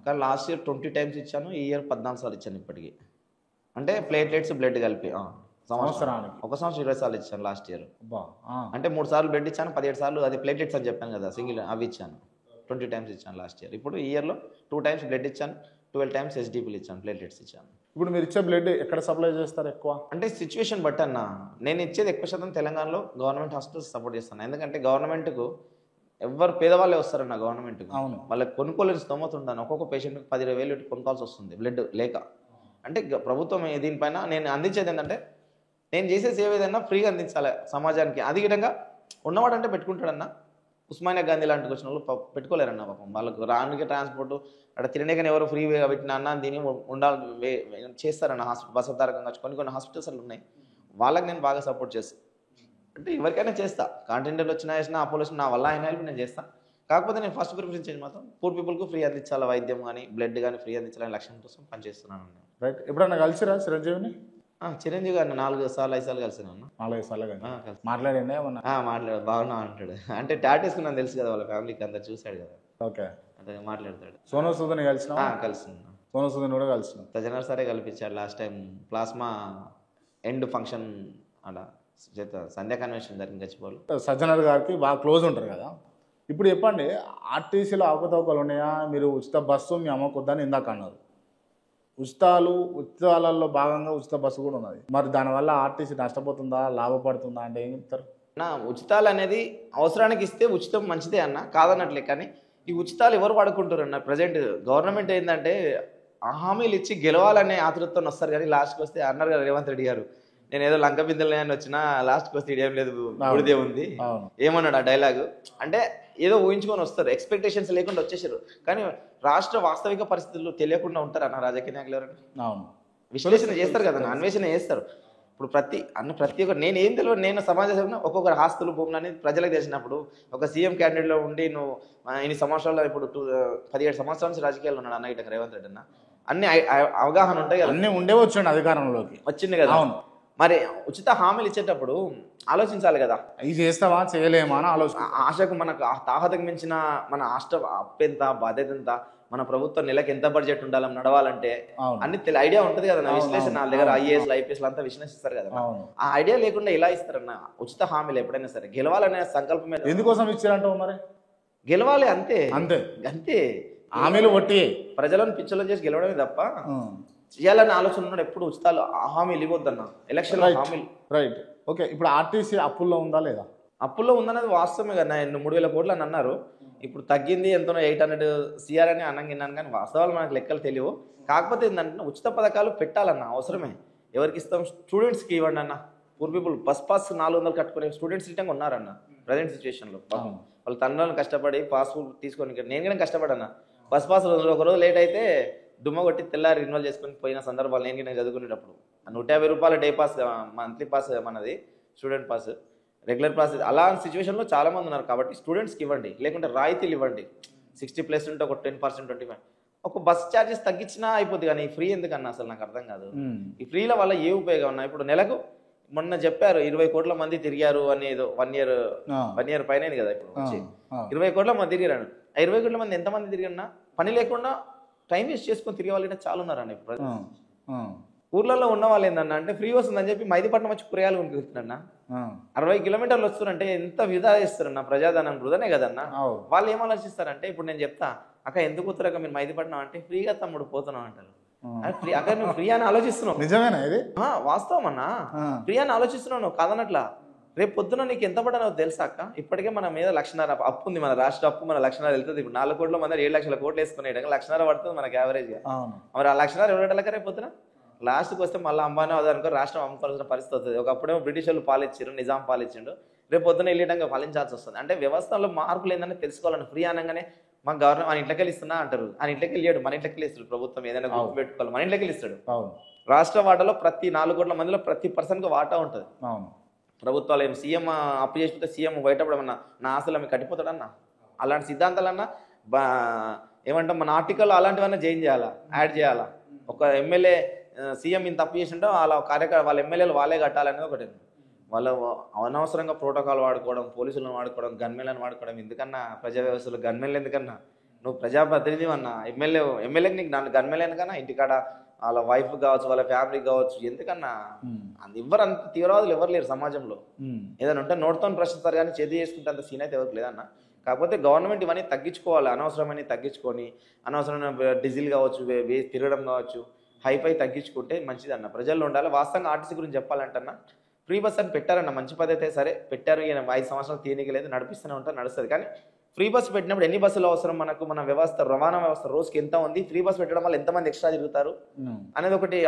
కానీ లాస్ట్ ఇయర్ 20 టైమ్స్ ఇచ్చాను, ఈ ఇయర్ 14 సార్లు ఇచ్చాను ఇప్పటికి. అంటే ప్లేట్లెట్స్ బ్లడ్ కలిపి సంవత్సరానికి ఒక సంవత్సరం 20 సార్లు ఇచ్చాను లాస్ట్ ఇయర్. అంటే 3 సార్లు బ్లడ్ ఇచ్చాను, 17 సార్లు అది ప్లేట్లెట్స్ అని చెప్పాను కదా, సింగిల్ అవి ఇచ్చాను. 20 టైమ్స్ ఇచ్చాను లాస్ట్ ఇయర్. ఇప్పుడు ఈ ఇయర్లో 2 టైమ్స్ బ్లడ్ ఇచ్చాను, 12 టైమ్స్ ఎస్డిపిలు ఇచ్చాను, ప్లేట్లెట్స్ ఇచ్చాను. ఇప్పుడు మీరు ఇచ్చే బ్లడ్ ఎక్కడ సప్లై చేస్తారు ఎక్కువ? అంటే సిచ్యువేషన్ బట్టి అన్న, నేను ఇచ్చేది ఎక్కువ శాతం తెలంగాణలో గవర్నమెంట్ హాస్పిటల్స్ సపోర్ట్ చేస్తాను. ఎందుకంటే గవర్నమెంట్కు ఎవరు పేదవాళ్ళే వస్తారన్న గవర్నమెంట్కి. అవును. వాళ్ళకి కొనుక్కోలేని స్తోమత ఉండాలి. ఒక్కొక్క పేషెంట్కి 10,000 కొనుక్కోవాల్సి వస్తుంది బ్లడ్ లేక. అంటే ప్రభుత్వం దీనిపైన నేను అందించేది ఏంటంటే, నేను చేసే సేవ ఏదైనా ఫ్రీగా అందించాలి సమాజానికి. అది విధంగా ఉన్నవాడంటే పెట్టుకుంటాడన్న. ఉస్మానియా గాంధీ లాంటికి వచ్చిన వాళ్ళు పెట్టుకోలేరన్న పాపం. వాళ్ళకు రానికి ట్రాన్స్పోర్ట్ అక్కడ తినడానికి ఎవరు ఫ్రీగా పెట్టిన అన్న దీన్ని ఉండాలి చేస్తారన్న. బస్ తారకంగా కొన్ని హాస్పిటల్స్ అట్లా ఉన్నాయి, వాళ్ళకి నేను బాగా సపోర్ట్ చేస్తాను. అంటే ఎవరికైనా చేస్తా, కాంటినెంటల్ వచ్చినా వేసినా, అపోలో వచ్చినా, నా వల్ల అయినా నేను చేస్తాను. కాకపోతే నేను ఫస్ట్ ప్రిఫరెన్స్ చేసి మాత్రం పూర్ పీపుల్కు ఫ్రీ అందించాలి, వైద్యం కానీ బ్లడ్ కానీ ఫ్రీ అందించాలని లక్ష్యం కోసం పనిచేస్తున్నాను. రైట్. ఎప్పుడన్నా కలిసిరా చిరంజీవిని? చిరంజీవి గారిని 4 సార్లు 5 సార్లు కలిసాను అన్న. 4-5 సార్లు మాట్లాడండి ఏమన్నా? మాట్లాడు బాగున్నా అంటాడు. అంటే టాటూస్కి నాకు తెలుసు కదా, వాళ్ళ ఫ్యామిలీకి అందరు చూశాడు కదా. ఓకే. అదే మాట్లాడతాడు. సోను సూద్ని కలిసిన? కలిసిన. సోను సూద్ని కూడా కలిసిన. సజ్జనర్ సారే కల్పించాడు last time plasma and function అలా సంధ్యా కన్వెన్షన్ జరిగింది గచ్చిపోలు. సజ్జనర్ గారికి బాగా క్లోజ్ ఉంటారు కదా. ఇప్పుడు చెప్పండి, ఆర్టీసీలో అవకతవకలు ఉన్నాయా? మీరు ఉచిత బస్సు మీ అమ్మకు వద్దని ఇందాక అన్నారు. ఉచితాలలో భాగంగా ఉచిత బస్సు కూడా ఉన్నది. మరి దానివల్ల ఆర్టీసీ నష్టపోతుందా, లాభపడుతుందా అంటే ఏం చెప్తారు? ఉచితాలు అనేది అవసరానికి ఇస్తే ఉచితం మంచిదే అన్న, కాదన్నట్లే. కానీ ఈ ఉచితాలు ఎవరు వాడుకుంటారు అన్న? ప్రజెంట్ గవర్నమెంట్ ఏంటంటే హామీలు ఇచ్చి గెలవాలనే ఆతృతతో వస్తారు, కానీ లాస్ట్కి వస్తే అన్నారు కదా రేవంత్ రెడ్డి గారు, నేను ఏదో లంక బిందెలు అని వచ్చినా లాస్ట్కి వస్తే ఇదేం లేదు బుడిదే ఉంది ఏమన్నాడు ఆ డైలాగు. అంటే ఏదో ఊహించుకొని వస్తారు, ఎక్స్పెక్టేషన్స్ లేకుండా వచ్చేసారు. కానీ రాష్ట్ర వాస్తవిక పరిస్థితులు తెలియకుండా ఉంటారు అన్న రాజకీయ నాయకులు ఎవరైనా. విశ్లేషణ చేస్తారు కదా, అన్వేషణ చేస్తారు. ఇప్పుడు ప్రతి ఒక్కరు నేను ఏం తెలియదు, నేను సమాజ సేవన ఒక్కొక్కరు ఆస్తులు భూములు అనేది ప్రజలకు తెలిసినప్పుడు, ఒక సీఎం క్యాండిడేట్లో ఉండి నువ్వు ఇన్ని సంవత్సరాలు, ఇప్పుడు 17 సంవత్సరాల నుంచి రాజకీయాలు ఉన్నాడు అన్న ఇట్లా రేవంత్ రెడ్డి అన్న, అన్ని అవగాహన ఉంటాయి కదా, అన్నీ ఉండే వచ్చాడు అధికారంలోకి వచ్చింది కదా. మరి ఉచిత హామీలు ఇచ్చేటప్పుడు ఆలోచించాలి కదా, ఇది చేస్తావా చేయలేమా అని ఆలోచన. ఆశకు మనకు తాహతకు మించిన మన రాష్ట్ర అప్పు ఎంత, బాధ్యత ఎంత, మన ప్రభుత్వం నెలకు ఎంత బడ్జెట్ ఉండాలి నడవాలంటే అన్ని ఐడియా ఉంటుంది కదా నా విశ్లేషణ. వాళ్ళ దగ్గర IAS IPS అంతా విశ్లేషిస్తారు కదా. ఆ ఐడియా లేకుండా ఇలా ఇస్తారన్న ఉచిత హామీలు ఎప్పుడైనా సరే. గెలవాలనే సంకల్పం ఎందుకోసం ఇచ్చారంటావు మరి? గెలవాలి అంతే అంతే అంతే. హామీలు కొట్టి ప్రజలను పిచ్చలో చేసి గెలవడమే తప్ప చేయాలని ఆలోచన ఉన్నాడు. ఎప్పుడు ఉచితాలు హామీలు ఇవ్వద్దన్న ఎలక్షన్ హామీలు. రైట్. ఓకే. ఇప్పుడు ఆర్టీసీ అప్పుల్లో ఉందా లేదా? అప్పుల్లో ఉందన్నది వాస్తవమే కదా. 3,000 కోట్లు అని అన్నారు, ఇప్పుడు తగ్గింది ఎంతనో 800 CR అని అన్నాను, కానీ వాస్తవాలు మనకు లెక్కలు తెలియవు. కాకపోతే ఏంటంటే ఉచిత పథకాలు పెట్టాలన్న అవసరమే. ఎవరికి ఇస్తాం? స్టూడెంట్స్కి ఇవ్వండి అన్న. పూర్ పీపుల్ బస్ పాస్ 400 కట్టుకునే స్టూడెంట్స్ ఇష్టంగా ఉన్నారన్న ప్రజెంట్ సిచ్యువేషన్లో. వాళ్ళ తండ్రులను కష్టపడి పాస్ తీసుకొని, నేను కూడా కష్టపడన్నా. బస్ పాస్ ఒక రోజు లేట్ అయితే దుమ్మ కొట్టి తెల్లారి రిన్వాల్వ్ చేసుకొని పోయిన సందర్భాలు నేను చదువుకునేటప్పుడు. 150 రూపాయల డే పాస్, మంత్లీ పాస్ మనది, స్టూడెంట్ పాస్, రెగ్యులర్ పాస్. అలాంటి సిచ్యువేషన్లో చాలామంది ఉన్నారు. కాబట్టి స్టూడెంట్స్కి ఇవ్వండి, లేకుంటే రాయితీలు ఇవ్వండి. 60+ ఉంటే ఒక 10%, 25%, ఒక బస్ ఛార్జెస్ తగ్గించినా అయిపోద్ది. కానీ ఈ ఫ్రీ ఎందుకన్నా అసలు నాకు అర్థం కాదు. ఈ ఫ్రీల వల్ల ఏ ఉపయోగం ఉన్నా? ఇప్పుడు నెలకు మొన్న చెప్పారు 20 కోట్ల మంది తిరిగారు అని, ఏదో 1 ఇయర్ పైన కదా ఇప్పుడు వచ్చి 20 కోట్ల మంది తిరిగారు. 20 కోట్ల మంది ఎంతమంది తిరిగినా పని లేకుండా టైం వేస్ట్ చేసుకొని తిరిగే వాళ్ళు చాలా ఉన్నారన్న. ఇప్పుడు ఊర్లలో ఉన్న వాళ్ళు ఏందన్నా అంటే ఫ్రీ వస్తుందని చెప్పి మైదీపట్నం వచ్చి కూరగాయలు కొనుక్కుంటున్నా. 60 కిలోమీటర్లు వస్తున్నారంటే ఎంత వృధా చేస్తారన్న, ప్రజాధనం వృధానే కదన్నా. వాళ్ళు ఏం ఆలోచిస్తారంటే, ఇప్పుడు నేను చెప్తా అక్క ఎందుకు పోతున్నారు అక్క మీరు మైదీపట్నం అంటే ఫ్రీగా తమ్ముడు పోతున్నాం అంటారు. ఫ్రీ అక్కడ నువ్వు ఫ్రీ అని ఆలోచిస్తున్నావు. నిజమేనా ఇది? వాస్తవం అన్నా, ఫ్రీ అని ఆలోచిస్తున్నావు నువ్వు కాదనట్లా. రేపు పొద్దున నీకు ఎంత పడ్డా నాకు తెలుసా అక్క? ఇప్పటికే మన మీద 1,50,000 అప్పు ఉంది, మన రాష్ట్ర అప్పు మన 1,00,000 వెళ్తుంది. ఇప్పుడు 4 కోట్ల మంది 7 లక్షల కోట్లు వేసుకునే 1,00,000 పడుతుంది మనకి యావరేజ్గా. మరి ఆ 1,00,000 ఎవరు రేపు పొద్దున లాస్ట్కి వస్తే మళ్ళీ అంబానీ అదనుకో రాష్ట్రం అమ్ముకోవాల్సిన పరిస్థితి వస్తుంది. ఒకప్పుడేమో బ్రిటిష్ వాళ్ళు పాలిచ్చారు, నిజాం పాలిచ్చిండు, రేపు పొద్దున వెళ్ళేటంగా పాలించాల్సి వస్తుంది. అంటే వ్యవస్థలో మార్పులు ఏంటంటే తెలుసుకోవాలని. ఫ్రీ అనగానే మా గవర్నమెంట్ మన ఇంట్లోకి వెళ్ళి ఇస్తున్నా అంటారు. ఆయన ఇంట్లోకి వెళ్ళాడు, మన ఇంట్లోకి ఇస్తాడు ప్రభుత్వం. ఏదైనా గుర్తు పెట్టుకోవాలి, మన ఇంట్లోకి ఇస్తాడు. రాష్ట్ర వాటాలో ప్రతి 4 కోట్ల మందిలో ప్రతి పర్సన్కి వాటా ఉంటుంది. ప్రభుత్వాలు ఏం సీఎం అప్పు చేసిపోతే సీఎం బయటప్పుడు ఏమన్నా నా ఆస్తులు ఆమె కట్టిపోతాడన్నా? అలాంటి సిద్ధాంతాలన్నా ఏమంటాం మన ఆర్టికల్ అలాంటివన్నా చేంజ్ చేయాలా, యాడ్ చేయాలా. ఒక ఎమ్మెల్యే సీఎం ఇంత తప్పు చేసిండో అలా వాళ్ళ ఎమ్మెల్యేలు వాళ్ళే కట్టాలనేది ఒకటి. వాళ్ళు అనవసరంగా ప్రోటోకాల్ వాడుకోవడం, పోలీసులను వాడుకోవడం, గన్మెన్లను వాడుకోవడం ఎందుకన్నా? ప్రజా వ్యవస్థలో గన్మెన్లు ఎందుకన్నా? నువ్వు ప్రజాప్రతినిధి అన్నా, ఎమ్మెల్యేకి నీకు నన్ను గన్మెన్లు ఎందుకన్నా? ఇంటికాడ వాళ్ళ వైఫ్ కావచ్చు, వాళ్ళ ఫ్యామిలీ కావచ్చు, ఎందుకన్నా? ఎవరు అంత తీవ్రవాదులు ఎవరు లేరు సమాజంలో. ఏదైనా ఉంటే నోటితో ప్రశ్నిస్తారు కానీ చేతి చేసుకుంటే అంత సీన్ అయితే ఎవరికి లేదన్నా. కాకపోతే గవర్నమెంట్ ఇవన్నీ తగ్గించుకోవాలి, అనవసరమని తగ్గించుకొని, అనవసరమైన డీజిల్ కావచ్చు, తిరగడం కావచ్చు, హైఫై తగ్గించుకుంటే మంచిది అన్న. ప్రజల్లో ఉండాలి. వాస్తవంగా ఆర్టీసీ గురించి చెప్పాలంటన్నా, ఫ్రీ బస్ అని పెట్టారన్న, మంచి పద్ధతే. సరే పెట్టారు, ఈయన 5 సంవత్సరాలు తీయనికి లేదు, నడిపిస్తూనే ఉంటారు, నడుస్తుంది. కానీ ఫ్రీ బస్ పెట్టినప్పుడు ఎన్ని బస్సులు అవసరం మనకు? మన వ్యవస్థ, రవాణా వ్యవస్థ రోజుకి ఎంత ఉంది? ఫ్రీ బస్ పెట్టడం వల్ల ఎంతమంది ఎక్స్ట్రా తిరుగుతారు అనేది ఒకటి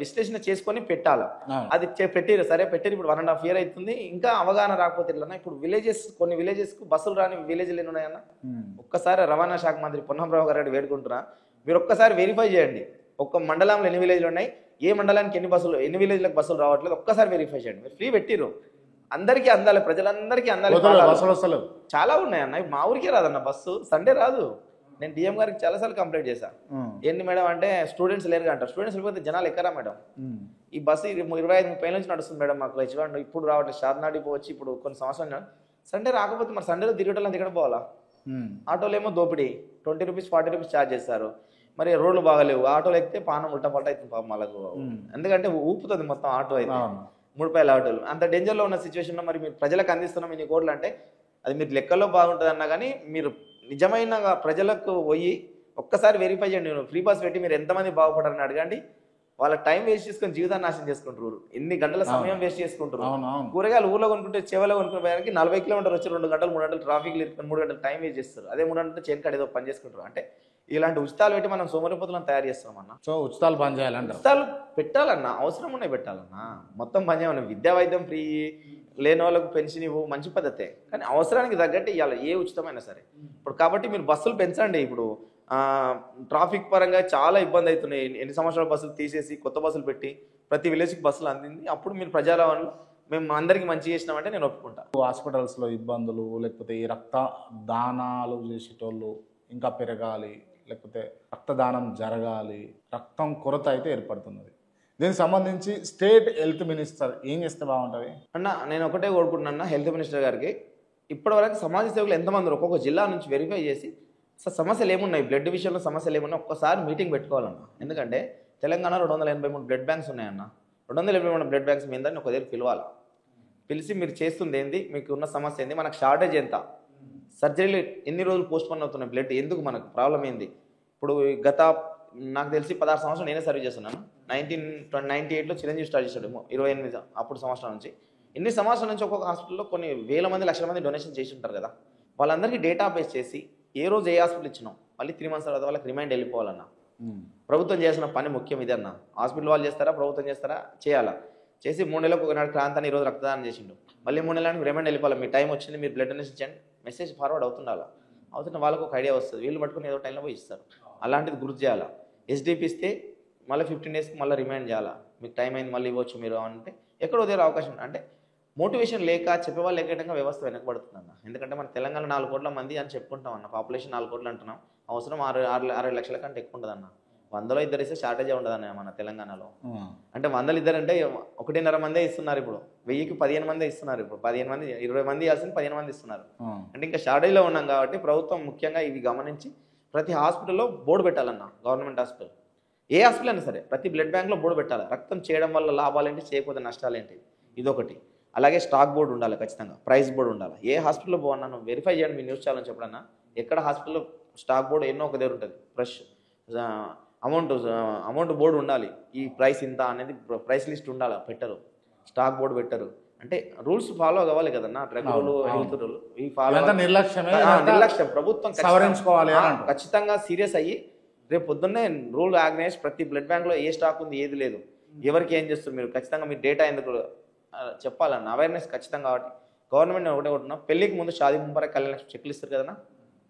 విశ్లేషణ చేసుకొని పెట్టాలి. అది పెట్టారు, సరే పెట్టారు. ఇప్పుడు 1.5 year అవుతుంది, ఇంకా అవగాహన రాకపోతే ఇట్లన్నా. ఇప్పుడు కొన్ని విలేజెస్కు బస్సులు రాని విలేజ్లు ఎన్ని ఉన్నాయన్న? ఒక్కసారి రవాణా శాఖ మంత్రి పొన్నంరావు గారు వేడుకుంటున్నా, మీరు ఒక్కసారి వెరిఫై చేయండి. ఒక్క మండలంలో ఎన్ని విలేజ్లు ఉన్నాయి, ఏ మండలానికి ఎన్ని విలేజ్లకు బస్సులు రావట్లేదు, ఒక్కసారి వెరిఫై చేయండి. మీరు ఫ్రీ పెట్టిరు, అందరికీ అందాలి, ప్రజలందరికీ అందాలి. చాలా ఉన్నాయన్న. మా ఊరికే రాదన్న బస్సు, సండే రాదు. నేను డిఎం గారికి చాలాసార్లు కంప్లైంట్ చేశాను. ఏంటి మేడం అంటే స్టూడెంట్స్ లేరుగా అంటారు. స్టూడెంట్స్ లేకపోతే జనాలు ఎక్కరా మేడం? ఈ బస్సు 25-30 నుంచి నడుస్తుంది మేడం మాకు హెచ్వాండ్, ఇప్పుడు రావట్లేదు. షాద్నాడికి వచ్చి ఇప్పుడు కొన్ని సంవత్సరాలు సండే రాకపోతే మరి సండేలో తిరగటం దిగడం పోవాలా? ఆటోలు ఏమో దోపిడీ, 20 రూపీస్ 40 రూపీస్ ఛార్జ్ చేస్తారు. మరి రోడ్లు బాగలేవు, ఆటోలు ఎక్కితే పానం ఉల్టా పల్టా అవుతుంది పాపం వాళ్ళకు. ఎందుకంటే ఊపుతుంది మొత్తం ఆటో అయితే, 3 రూపాయల ఆటోలు. అంత డేంజర్లో ఉన్న సిచ్యువేషన్లో మరి మీరు ప్రజలకు అందిస్తున్నాం ఇన్ని కోట్లు అంటే అది మీరు లెక్కల్లో బాగుంటుంది అన్నా కానీ మీరు నిజమైన ప్రజలకు పోయి ఒక్కసారి వెరిఫై చేయండి. ఫ్రీ బస్ పెట్టి మీరు ఎంతమంది బాగుపడారని అడగండి. వాళ్ళ టైం వేస్ట్ చేసుకుని జీవితాన్ని నాశనం చేసుకుంటారు. ఎన్ని గంటల సమయం వేస్ట్ చేసుకుంటారు. కూరగాయలు ఊళ్ళో కొనుక్కుంటే చెవలో కొనుక్కునే 40 కిలోమీటర్లు వచ్చి 2 గంటలు 3 గంటలు ట్రాఫిక్ 3 గంటలు టైం వేస్ట్ చేస్తారు. అదే 3 గంటలు చేనుకాడ ఏదో పని చేసుకుంటారు. అంటే ఇలాంటి ఉచితాలు పెట్టి మనం సోమరిపోతులను తయారు చేస్తున్నాం అన్న. సో ఉచితాలు బంద్ చేయాలంట. ఉచితాలు పెట్టాలన్నా, అవసరం ఉన్నాయి పెట్టాలన్నా. మొత్తం బంద్ చేయమన్నా. విద్యా వైద్యం ఫ్రీ, లేని వాళ్ళకు పెన్షన్ ఇవ్వు, మంచి పద్ధతే. కానీ అవసరానికి తగ్గట్టు ఇవ్వాలి ఏ ఉచితమైనా సరే. ఇప్పుడు కాబట్టి మీరు బస్సులు పెంచండి. ఇప్పుడు ట్రాఫిక్ పరంగా చాలా ఇబ్బంది అవుతున్నాయి. ఎన్ని సంవత్సరాల బస్సులు తీసేసి కొత్త బస్సులు పెట్టి ప్రతి విలేజ్కి బస్సులు అందింది. అప్పుడు మీరు ప్రజారవాణిలో మేము అందరికీ మంచి చేసినామంటే నేను ఒప్పుకుంటా. హాస్పిటల్స్లో ఇబ్బందులు, లేకపోతే ఈ రక్త దానాలు చేసేటోళ్ళు ఇంకా పెరగాలి, లేకపోతే రక్తదానం జరగాలి, రక్తం కొరత అయితే ఏర్పడుతున్నది. దీనికి సంబంధించి స్టేట్ హెల్త్ మినిస్టర్ ఏం చేస్తే బాగుంటుంది అన్న? నేను ఒకటే కోరుకుంటున్నా హెల్త్ మినిస్టర్ గారికి, ఇప్పటివరకు సమాజ సేవకులు ఎంతమంది ఒక్కొక్క జిల్లా నుంచి వెరిఫై చేసి సమస్యలు ఏమున్నాయి, బ్లడ్ విషయంలో సమస్యలు ఏమున్నాయి ఒక్కసారి మీటింగ్ పెట్టుకోవాలన్న. ఎందుకంటే తెలంగాణ 283 బ్లడ్ బ్యాంక్స్ ఉన్నాయన్న. 283 బ్లడ్ బ్యాంక్స్ మీద ఒక దగ్గర పిలవాలి. పిలిచి మీరు చేస్తుంది ఏంది, మీకు ఉన్న సమస్య ఏంది, మనకు షార్టేజ్ ఎంత, సర్జరీలు ఎన్ని రోజులు పోస్ట్ పోన్ అవుతున్నాయి, బ్లడ్ ఎందుకు, మనకు ప్రాబ్లం ఏంది. ఇప్పుడు గత నాకు తెలిసి 16 సంవత్సరాలు నేనే సర్వీస్ చేస్తున్నాను. 1998లో చిరంజీవి స్టార్ట్ చేశాడు, 28 అప్పుడు సంవత్సరాల నుంచి. ఇన్ని సంవత్సరాల నుంచి ఒక్కొక్క హాస్పిటల్లో కొన్ని వేల మంది, లక్షల మంది డొనేషన్ చేసి ఉంటారు కదా. వాళ్ళందరికీ డేటాబేస్ చేసి ఏ రోజు ఏ హాస్పిటల్ ఇచ్చినాం, మళ్ళీ 3 months తర్వాత వాళ్ళకి రిమైండ్ వెళ్ళిపోవాలన్నా. ప్రభుత్వం చేసిన పని ముఖ్యం ఇది అన్న. హాస్పిటల్ వాళ్ళు చేస్తారా, ప్రభుత్వం చేస్తారా, చేయాలా. చేసి 3 నెలలకు ఒకనాడు క్రాంతాన్ని ఈరోజు రక్తదానం చేసిండు, మళ్ళీ 3 నెలలకు రిమైండ్ వెళ్ళిపోవాలి. మీ టైం వచ్చింది, మీరు బ్లడ్ డొనేషన్ చేయండి, మెసేజ్ ఫార్వర్డ్ అవుతుండాలా. అవుతున్న వాళ్ళకు ఒక ఐడియా వస్తుంది, వీళ్ళు పట్టుకుని ఏదో టైంలో పోయి ఇస్తారు. అలాంటిది గుర్తు చేయాలా. ఎస్డిపి ఇస్తే మళ్ళీ 15 daysకి మళ్ళీ రిమైండ్ చేయాలా, మీకు టైం అయింది మళ్ళీ ఇవ్వచ్చు మీరు అంటే ఎక్కడో దగ్గర అవకాశం. అంటే మోటివేషన్ లేక చెప్పేవాళ్ళు లేకటంగా వ్యవస్థ వెనకబడుతుంది అన్న. ఎందుకంటే మన తెలంగాణ 4 కోట్ల మంది అని చెప్పుకుంటాం అన్న, పాపులేషన్ 4 కోట్లు అంటున్నాం, అవసరం 6 లక్షల కంటే ఎక్కువ ఉంటుంది అన్న. 100లో 2 ఇస్తే షార్టేజే ఉండదు అన్న మన తెలంగాణలో. అంటే 100లో 2 అంటే 1.5 మందే ఇస్తున్నారు. ఇప్పుడు 1000కి 15 మందే ఇస్తున్నారు. ఇప్పుడు 15 మంది 20 మంది ఇవ్వాల్సింది 15 మంది ఇస్తున్నారు. అంటే ఇంకా షార్టేజ్లో ఉన్నాం కాబట్టి ప్రభుత్వం ముఖ్యంగా ఇవి గమనించి ప్రతి హాస్పిటల్లో బోర్డు పెట్టాలన్న. గవర్నమెంట్ హాస్పిటల్ ఏ హాస్పిటల్ అయినా సరే ప్రతి బ్లడ్ బ్యాంక్లో బోర్డు పెట్టాలి. రక్తం చేయడం వల్ల లాభాలు ఏంటి, చేయకపోతే నష్టాలు ఏంటి, ఇదొకటి. అలాగే స్టాక్ బోర్డు ఉండాలి ఖచ్చితంగా, ప్రైస్ బోర్డు ఉండాలి. ఏ హాస్పిటల్లో పోవన్నా నువ్వు వెరిఫై చేయండి. మీ న్యూస్ ఛానల్ చెప్పడన్నా ఎక్కడ హాస్పిటల్లో స్టాక్ బోర్డు ఎన్నో ఒక దగ్గర ఉంటుంది, ఫ్రెష్ అమౌంట్ బోర్డు ఉండాలి, ఈ ప్రైస్ ఇంత అనేది ప్రైస్ లిస్ట్ ఉండాలి, పెట్టరు. స్టాక్ బోర్డు పెట్టరు. అంటే రూల్స్ ఫాలో కావాలి కదన్నా, డ్రగ్ రూల్, హెల్త్ రూల్, ఈ ఫాలో నిర్లక్ష్యం. ప్రభుత్వం ఖచ్చితంగా సీరియస్ అయ్యి రేపు పొద్దున్నే రూల్ ఆర్గనైజ్ ప్రతి బ్లడ్ బ్యాంక్లో ఏ స్టాక్ ఉంది ఏది లేదు, ఎవరికి ఏం చేస్తారు మీరు ఖచ్చితంగా మీ డేటా ఎందుకు చెప్పాలన్న అవేర్నెస్ ఖచ్చితంగా. కాబట్టి గవర్నమెంట్ ఒకటే కొట్టున్నా, పెళ్లికి ముందు షాదీ ముంపర కళ్యాణ చెక్లు ఇస్తారు కదన్నా,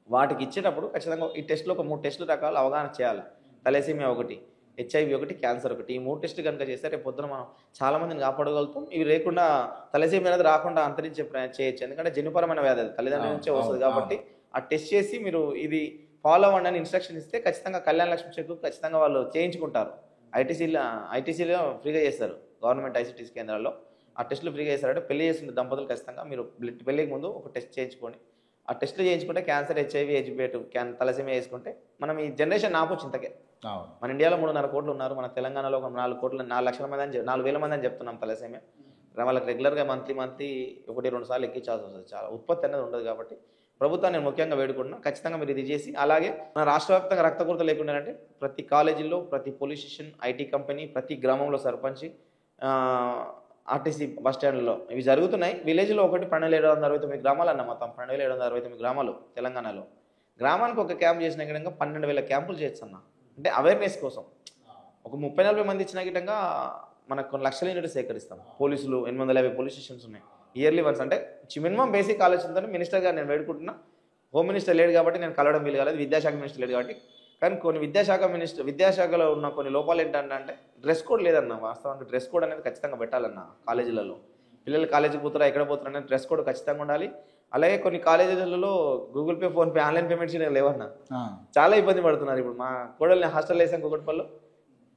వాటికి ఇచ్చేటప్పుడు ఖచ్చితంగా ఈ టెస్ట్లో ఒక 3 టెస్టులు రకాలు అవగాహన చేయాలి. తలసేమియా ఒకటి, HIV ఒకటి, క్యాన్సర్ ఒకటి, ఈ 3 టెస్టులు కనుక చేస్తే రేపు పొద్దున మనం చాలా మందిని కాపాడగలుగుతాం. ఇవి లేకుండా తలసేమియా అనేది రాకుండా అంతరించే చేయొచ్చు. ఎందుకంటే జన్యుపరమైన వ్యాధి అది తల్లిదండ్రుల నుంచే వస్తుంది. కాబట్టి ఆ టెస్ట్ చేసి మీరు ఇది ఫాలో అవ్వండి అని ఇన్స్ట్రక్షన్ ఇస్తే ఖచ్చితంగా కళ్యాణ లక్ష్మి చెక్ ఖచ్చితంగా వాళ్ళు చేయించుకుంటారు. ఐటీసీలో ఫ్రీగా చేస్తారు గవర్నమెంట్ ICTC కేంద్రాల్లో. ఆ టెస్టులు ఫ్రీగా చేస్తారంటే పెళ్లి చేస్తున్న దంపతులు ఖచ్చితంగా మీరు పెళ్లికి ముందు ఒక టెస్ట్ చేయించుకోండి. ఆ టెస్టులు చేయించుకుంటే క్యాన్సర్, HIV, హెచ్బిఏట్, తలసేమియా వేసుకుంటే మనం ఈ జనరేషన్ ఆపొచ్చు ఇంతకే. మన ఇండియాలో 3.5 కోట్లు ఉన్నారు, మన తెలంగాణలో ఒక 4 లక్షల మంది అని 4,000 మంది అని చెప్తున్నాం తలసేమియా. వాళ్ళకి రెగ్యులర్గా మంత్లీ 1-2 సార్లు ఎక్కించాల్సి వస్తుంది. చాలా ఉత్పత్తి అనేది ఉండదు. కాబట్టి ప్రభుత్వాన్ని నేను ముఖ్యంగా వేడుకుంటున్నా, ఖచ్చితంగా మీరు ఇది చేసి, అలాగే మన రాష్ట్ర వ్యాప్తంగా రక్త కొరత లేకుండా అంటే ప్రతి కాలేజీల్లో, ప్రతి పోలీస్ స్టేషన్, IT కంపెనీ, ప్రతి గ్రామంలో సర్పంచ్, RTC బస్ స్టాండ్లో ఇవి జరుగుతున్నాయి. విలేజ్లో ఒకటి 12,769 గ్రామాలు అన్న, మొత్తం 12,769 గ్రామాలు తెలంగాణలో. గ్రామానికి ఒక క్యాంప్ చేసిన విధంగా 12,000 క్యాంపులు చేయొచ్చు అన్న. అంటే అవేర్నెస్ కోసం ఒక 30-40 మంది ఇచ్చిన విధంగా మనకు కొన్ని లక్షల యూనిట్లు సేకరిస్తాం. పోలీసులు 850 పోలీస్ స్టేషన్స్ ఉన్నాయి. ఇయర్లీ వన్స్ అంటే మినిమం బేసిక్ ఆలోచనతో మినిస్టర్ గారు నేను వేడుకుంటున్నా. హోమ్ మినిస్టర్ లేడు కాబట్టి నేను కలవడం వీలు కాలేదు, విద్యాశాఖ మినిస్టర్ లేడు కాబట్టి. కానీ కొన్ని విద్యాశాఖలో ఉన్న కొన్ని లోపాలు ఏంటంటే డ్రెస్ కోడ్ లేదన్న. వాస్తవానికి డ్రెస్ కోడ్ అనేది ఖచ్చితంగా పెట్టాలన్న కాలేజీలలో. పిల్లలు కాలేజీకి పోతారా, ఎక్కడ పోతారా అనేది డ్రెస్ కోడ్ ఖచ్చితంగా ఉండాలి. అలాగే కొన్ని కాలేజీలలో Google Pay, PhonePe, online payments లేవన్నా, చాలా ఇబ్బంది పడుతున్నారు. ఇప్పుడు మా కోడల్ని హాస్టల్ వేసాం కుకట్పల్లిలో,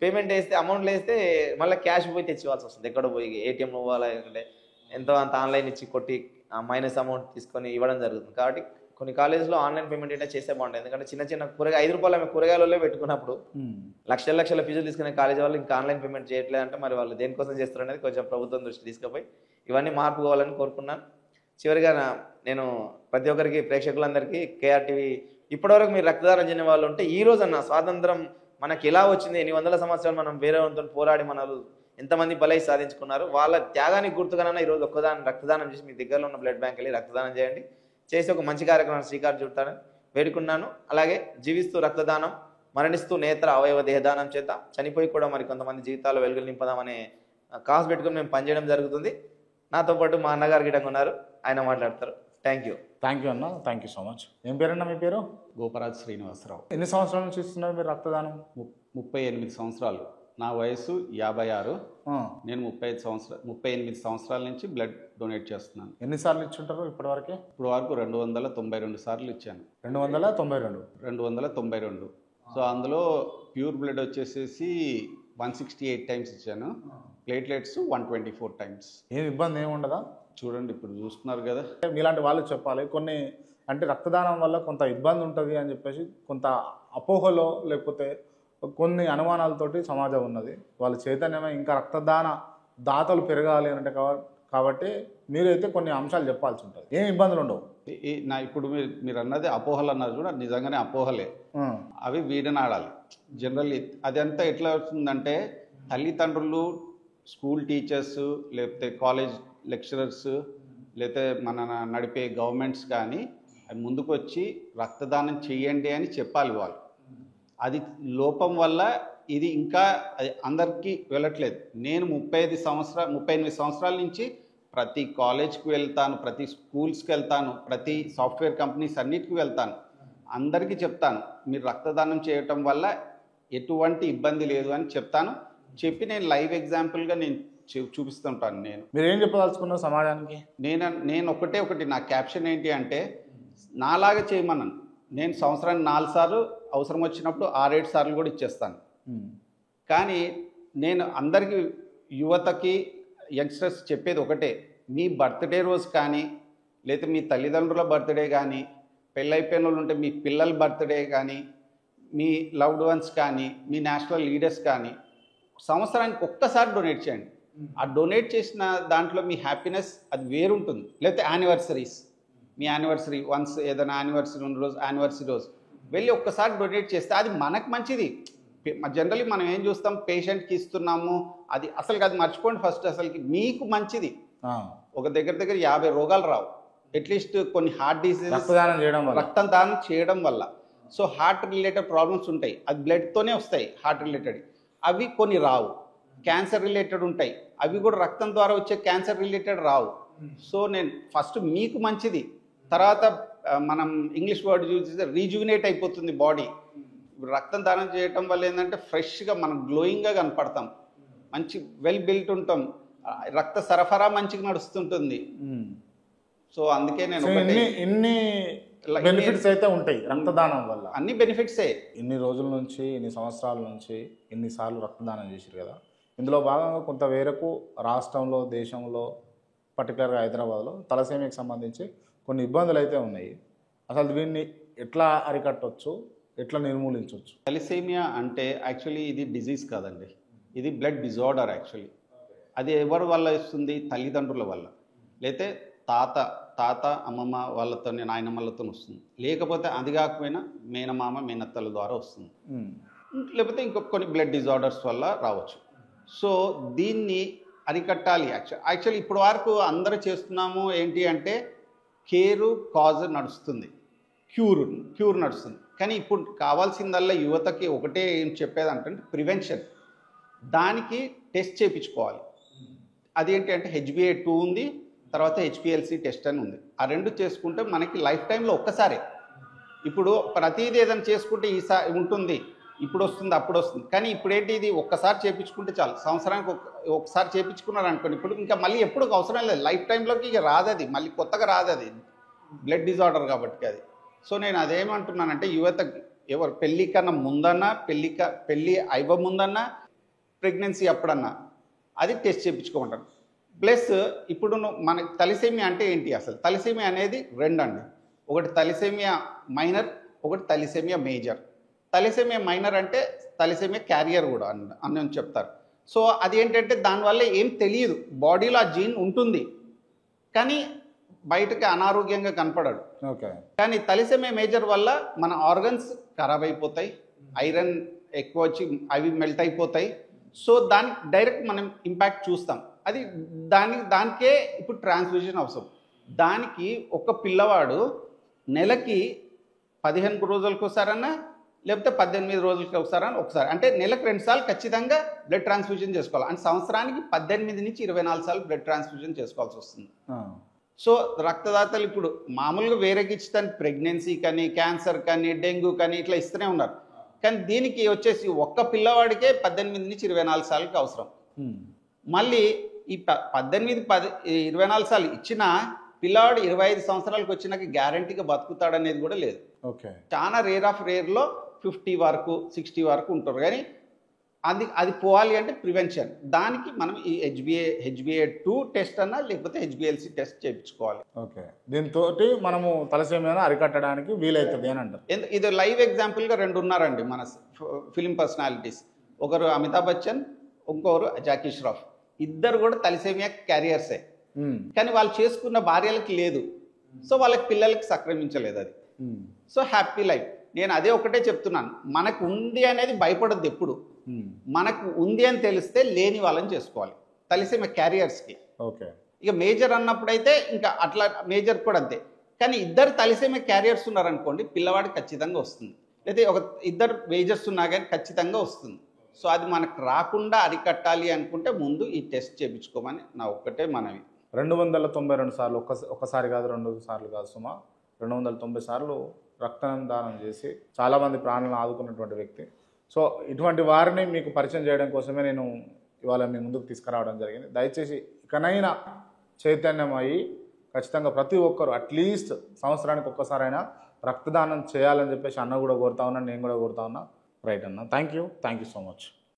పేమెంట్ వేస్తే అమౌంట్లు వేస్తే మళ్ళీ క్యాష్ పోయి తెచ్చివాల్సి వస్తుంది. ఎక్కడ పోయి ATM పోవాలా, అంటే ఎంతో అంత ఆన్లైన్ ఇచ్చి కొట్టి మైనస్ అమౌంట్ తీసుకొని ఇవ్వడం జరుగుతుంది. కాబట్టి కొన్ని కాలేజీలో ఆన్లైన్ పేమెంట్ ఏంటో చేస్తే బాగుంటుంది. ఎందుకంటే చిన్న కూరగాయ 5 రూపాయలు ఆమె కూరగాయలలో పెట్టుకున్నప్పుడు లక్షల ఫీజులు తీసుకునే కాలేజీ వాళ్ళు ఇంకా ఆన్లైన్ పేమెంట్ చేయట్లేదంటే మరి వాళ్ళు దేనికోసం చేస్తారు అనేది కొంచెం ప్రభుత్వం దృష్టి తీసుకుపోయి ఇవన్నీ మార్పు కావాలని కోరుకున్నాను. చివరిగా నేను ప్రతి ఒక్కరికి, ప్రేక్షకులందరికీ, KRTV ఇప్పటివరకు మీరు రక్తదానం చేయని వాళ్ళు ఉంటే ఈ రోజు అన్న స్వాతంత్రం మనకి ఎలా వచ్చింది, ఎన్ని వందల సంవత్సరాలు మనం వేరే వాళ్ళతో పోరాడి మనలు ఎంతమంది బలై సాధించుకున్నారు, వాళ్ళ త్యాగానికి గుర్తుగానైనా ఈరోజు రక్తదానం చేసి మీ దగ్గరలో ఉన్న బ్లడ్ బ్యాంక్ వెళ్ళి రక్తదానం చేయండి. చేసి ఒక మంచి కార్యక్రమాన్ని శ్రీకారం చుట్టారని వేడుకున్నాను. అలాగే జీవిస్తూ రక్తదానం, మరణిస్తూ నేత్ర అవయవ దేహదానం చేద్దాం, చనిపోయి కూడా మరి కొంతమంది జీవితాల్లో వెలుగులు నింపదామనే కాసు పెట్టుకుని మేము పనిచేయడం జరుగుతుంది. నాతో పాటు మా అన్నగారు గిటంగా ఉన్నారు, ఆయన మాట్లాడతారు. థ్యాంక్ యూ అన్న, థ్యాంక్ యూ సో మచ్. ఏం పేరన్నా మీ పేరు? గోపరాజు శ్రీనివాసరావు. ఎన్ని సంవత్సరాల నుంచి ఇస్తున్నారు మీరు రక్తదానం? 38 సంవత్సరాలు. నా వయసు 56. నేను 38 సంవత్సరాల నుంచి బ్లడ్ డొనేట్ చేస్తున్నాను. ఎన్నిసార్లు ఇచ్చుంటారు ఇప్పటి వరకు? ఇప్పుడు వరకు 292 సార్లు ఇచ్చాను. 292. సో అందులో ప్యూర్ బ్లడ్ వచ్చేసేసి 168 టైమ్స్ ఇచ్చాను. Platelets 124 times. ఏం ఇబ్బంది ఏమి ఉండదా? చూడండి, ఇప్పుడు చూస్తున్నారు కదా. మీలాంటి వాళ్ళు చెప్పాలి. కొన్ని అంటే రక్తదానం వల్ల కొంత ఇబ్బంది ఉంటుంది అని చెప్పేసి కొంత అపోహలో లేకపోతే కొన్ని అనుమానాలతోటి సమాజం ఉన్నది. వాళ్ళ చైతన్యమే ఇంకా రక్తదాన దాతలు పెరగాలి అంటే కాబట్టి మీరైతే కొన్ని అంశాలు చెప్పాల్సి ఉంటుంది. ఏం ఇబ్బందులు ఉండవు. ఇప్పుడు మీరు అన్నది అపోహలు అన్నారు కూడా, నిజంగానే అపోహలే అవి. వీడనాడాలి జనరల్లీ. అదంతా ఎట్లా వస్తుందంటే తల్లిదండ్రులు, స్కూల్ టీచర్స్, లేకపోతే కాలేజ్ లెక్చరర్స్, లేకపోతే మన నడిపే గవర్నమెంట్స్ కానీ అవి ముందుకు వచ్చి రక్తదానం చేయండి అని చెప్పాలి వాళ్ళు. అది లోపం వల్ల ఇది ఇంకా అందరికీ వెళ్ళట్లేదు. నేను 38 సంవత్సరాల నుంచి ప్రతి కాలేజ్కి వెళ్తాను, ప్రతి స్కూల్స్కి వెళ్తాను, ప్రతి సాఫ్ట్వేర్ కంపెనీస్ అన్నిటికీ వెళ్తాను. అందరికీ చెప్తాను మీరు రక్తదానం చేయటం వల్ల ఎటువంటి ఇబ్బంది లేదు అని చెప్తాను. చెప్పి నేను లైవ్ ఎగ్జాంపుల్గా నేను చూపిస్తుంటాను. మీరు ఏం చెప్పదలుచుకున్నారు సమాజానికి? నేను ఒకటి నా క్యాప్షన్ ఏంటి అంటే, నాలాగా చేయమన్నాను. నేను సంవత్సరానికి 4 సార్లు, అవసరం వచ్చినప్పుడు 6-7 సార్లు కూడా ఇచ్చేస్తాను. కానీ నేను అందరికీ, యువతకి, యంగ్స్టర్స్ చెప్పేది ఒకటే, మీ బర్త్డే రోజు కానీ, లేదా మీ తల్లిదండ్రుల బర్త్డే కానీ, పెళ్ళైపోయిన వాళ్ళు ఉంటే మీ పిల్లల బర్త్డే కానీ, మీ లవ్డ్ వన్స్ కానీ, మీ నేషనల్ లీడర్స్ కానీ సంవత్సరానికి ఒక్కసారి డొనేట్ చేయండి. ఆ డొనేట్ చేసిన దాంట్లో మీ హ్యాపీనెస్ అది వేరుంటుంది. లేకపోతే యానివర్సరీస్, మీ యానివర్సరీ వన్స్ ఏదైనా యానివర్సరీ ఉన్న రోజు, యానివర్సరీ రోజు వెళ్ళి ఒక్కసారి డొనేట్ చేస్తే అది మనకు మంచిది. జనరల్లీ మనం ఏం చూస్తాం, పేషెంట్కి ఇస్తున్నాము, అది అసలుకి అది మర్చిపోండి. ఫస్ట్ అసలుకి మీకు మంచిది. ఒక దగ్గర 50 రోగాలు రావు. అట్లీస్ట్ కొన్ని హార్ట్ డిసీజెస్ రక్తం దానం చేయడం వల్ల. సో హార్ట్ రిలేటెడ్ ప్రాబ్లమ్స్ ఉంటాయి, అది బ్లడ్తోనే వస్తాయి హార్ట్ రిలేటెడ్. అవి కొన్ని రావు. క్యాన్సర్ రిలేటెడ్ ఉంటాయి, అవి కూడా రక్తం ద్వారా వచ్చే క్యాన్సర్ రిలేటెడ్ రావు. సో నేను ఫస్ట్ మీకు మంచిది. తర్వాత మనం ఇంగ్లీష్ వర్డ్ యూజ్ చేస్తే రీజువినేట్ అయిపోతుంది బాడీ. రక్తం దానం చేయటం వల్ల ఏంటంటే ఫ్రెష్గా మనం గ్లోయింగ్గా కనపడతాం, మంచి వెల్ బిల్ట్ ఉంటాం, రక్త సరఫరా మంచిగా నడుస్తుంటుంది. సో అందుకే నేను ఇన్ని బెనిఫిట్స్ అయితే ఉంటాయి రక్తదానం వల్ల. అన్ని బెనిఫిట్సే. ఇన్ని రోజుల నుంచి, ఇన్ని సంవత్సరాల నుంచి ఇన్నిసార్లు రక్తదానం చేశారు కదా, ఇందులో భాగంగా కొంత వేరకు రాష్ట్రంలో, దేశంలో, పర్టికులర్గా హైదరాబాద్లో తలసేమియాకి సంబంధించి కొన్ని ఇబ్బందులు అయితే ఉన్నాయి. అసలు దీన్ని ఎట్లా అరికట్టవచ్చు, ఎట్లా నిర్మూలించవచ్చు? తలసేమియా అంటే యాక్చువల్లీ ఇది డిజీజ్ కాదండి, ఇది బ్లడ్ డిజార్డర్ యాక్చువల్లీ. అది ఎవరి వల్ల వస్తుంది? తల్లిదండ్రుల వల్ల, లేతే తాత అమ్మమ్మ వాళ్ళతో, నాయనమ్మలతో వస్తుంది. లేకపోతే అది కాకపోయినా మేనమామ మేనత్తల ద్వారా వస్తుంది. లేకపోతే ఇంకొక కొన్ని బ్లడ్ డిజార్డర్స్ వల్ల రావచ్చు. సో దీన్ని అరికట్టాలి. యాక్చువల్లీ ఇప్పుడు వరకు అందరూ చేస్తున్నాము ఏంటి అంటే కేరు కాజ్ నడుస్తుంది, క్యూర్ నడుస్తుంది. కానీ ఇప్పుడు కావాల్సిందల్లా యువతకి ఒకటే ఏం చెప్పేదంటే ప్రివెన్షన్. దానికి టెస్ట్ చేయించుకోవాలి. అదేంటి అంటే HbA2 ఉంది, తర్వాత HPLC టెస్ట్ అని ఉంది. ఆ రెండు చేసుకుంటే మనకి లైఫ్ టైంలో ఒక్కసారే. ఇప్పుడు ప్రతిదీ ఏదైనా చేసుకుంటే ఈసారి ఉంటుంది, ఇప్పుడు వస్తుంది, అప్పుడు వస్తుంది. కానీ ఇప్పుడు ఏంటి, ఇది ఒక్కసారి చేయించుకుంటే చాలు. సంవత్సరానికి ఒకసారి చేయించుకున్నారు అనుకోండి, ఇప్పుడు ఇంకా మళ్ళీ ఎప్పుడు అవసరం లేదు, లైఫ్ టైంలోకి ఇక రాదది, మళ్ళీ కొత్తగా రాదది, బ్లడ్ డిజార్డర్ కాబట్టి అది. సో నేను అదేమంటున్నానంటే యువతకి ఎవరు పెళ్ళి కన్నా ముందన్నా, పెళ్ళి అయ్య ముందన్నా, ప్రెగ్నెన్సీ అప్పుడన్నా అది టెస్ట్ చేయించుకోమంటాను. ప్లస్ ఇప్పుడు మనకి తలసేమియా అంటే ఏంటి? అసలు తలసేమియా అనేది రెండు అండి. ఒకటి తలసేమియా మైనర్, ఒకటి తలసేమియా మేజర్. తలసేమియా మైనర్ అంటే తలసేమియా క్యారియర్ కూడా అని చెప్తారు. సో అది ఏంటంటే దానివల్ల ఏం తెలియదు, బాడీలో ఆ జీన్ ఉంటుంది కానీ బయటకి అనారోగ్యంగా కనపడడు. కానీ తలసేమియా మేజర్ వల్ల మన ఆర్గన్స్ ఖరాబ్ అయిపోతాయి, ఐరన్ ఎక్కువ వచ్చి అవి మెల్ట్ అయిపోతాయి. సో దానికి డైరెక్ట్ మనం ఇంపాక్ట్ చూస్తాం. అది దానికే ఇప్పుడు ట్రాన్స్ఫ్యూజన్ అవసరం. దానికి ఒక పిల్లవాడు నెలకి 15 రోజులకు ఒకసారన్నా, లేకపోతే 18 రోజులకి ఒకసారి అంటే నెలకు 2 సార్లు ఖచ్చితంగా బ్లడ్ ట్రాన్స్ఫ్యూజన్ చేసుకోవాలి. అంటే సంవత్సరానికి 18 నుంచి 24 సార్లు బ్లడ్ ట్రాన్స్ఫ్యూజన్ చేసుకోవాల్సి వస్తుంది. సో రక్తదాతలు ఇప్పుడు మామూలుగా వేరేకి ఇచ్చిన ప్రెగ్నెన్సీ కానీ, క్యాన్సర్ కానీ, డెంగ్యూ కానీ ఇట్లా ఇస్తూనే ఉన్నారు. కానీ దీనికి వచ్చేసి ఒక్క పిల్లవాడికే 18 నుంచి 24 సార్లకి అవసరం. మళ్ళీ ఈ 24 సార్లు ఇచ్చిన పిల్లవాడు 25 సంవత్సరాలకు వచ్చినాక గ్యారంటీగా బతుకుతాడనేది కూడా లేదు. చాలా రేర్ ఆఫ్ రేర్లో 50 వరకు 60 వరకు ఉంటారు. కానీ అది పోవాలి అంటే ప్రివెన్షన్. దానికి మనం ఈ HbA2 టెస్ట్ అన్నా, లేకపోతే HbA1c టెస్ట్ చేయించుకోవాలి. దీంతో మనము తలసేమియాను అరికట్టడానికి వీలవుతుంది అని అంటారు. ఇది లైవ్ ఎగ్జాంపుల్గా 2 ఉన్నారండి మన ఫిలిం పర్సనాలిటీస్. ఒకరు అమితాబ్ బచ్చన్, ఇంకొకరు జాకీ ష్రాఫ్. ఇద్దరు కూడా తలసేమియా క్యారియర్సే. కానీ వాళ్ళు చేసుకున్న భార్యలకి లేదు, సో వాళ్ళకి పిల్లలకి సంక్రమించలేదు అది. So happy life. నేను అదే ఒకటే చెప్తున్నాను, మనకు ఉంది అనేది భయపడద్దు ఎప్పుడు. మనకు ఉంది అని తెలిస్తే లేని వాళ్ళని చేసుకోవాలి తలసేమియా క్యారియర్స్కి. ఇక మేజర్ అన్నప్పుడైతే ఇంకా అట్లా మేజర్ కూడా అంతే. కానీ ఇద్దరు తలసేమియా క్యారియర్స్ ఉన్నారనుకోండి, పిల్లవాడికి ఖచ్చితంగా వస్తుంది. లేదా ఒక ఇద్దరు మేజర్స్ ఉన్నా కానీ ఖచ్చితంగా వస్తుంది. సో అది మనకు రాకుండా అరికట్టాలి అనుకుంటే ముందు ఈ టెస్ట్ చేయించుకోమని నా ఒక్కటే మనవి. 292 సార్లు, ఒక్కసారి కాదు, 2 సార్లు కాదు, సుమా 290 సార్లు రక్తదానం చేసి చాలామంది ప్రాణాలను ఆదుకున్నటువంటి వ్యక్తి. సో ఇటువంటి వారిని మీకు పరిచయం చేయడం కోసమే నేను ఇవాళ మీ ముందుకు తీసుకురావడం జరిగింది. దయచేసి ఇకనైనా చైతన్యం అయ్యి ఖచ్చితంగా ప్రతి ఒక్కరు అట్లీస్ట్ సంవత్సరానికి ఒక్కసారైనా రక్తదానం చేయాలని చెప్పేసి అన్న కూడా కోరుతా ఉన్నాను, నేను కూడా కోరుతా ఉన్నా. రైట్ అన్న, థ్యాంక్ యూ సో మచ్.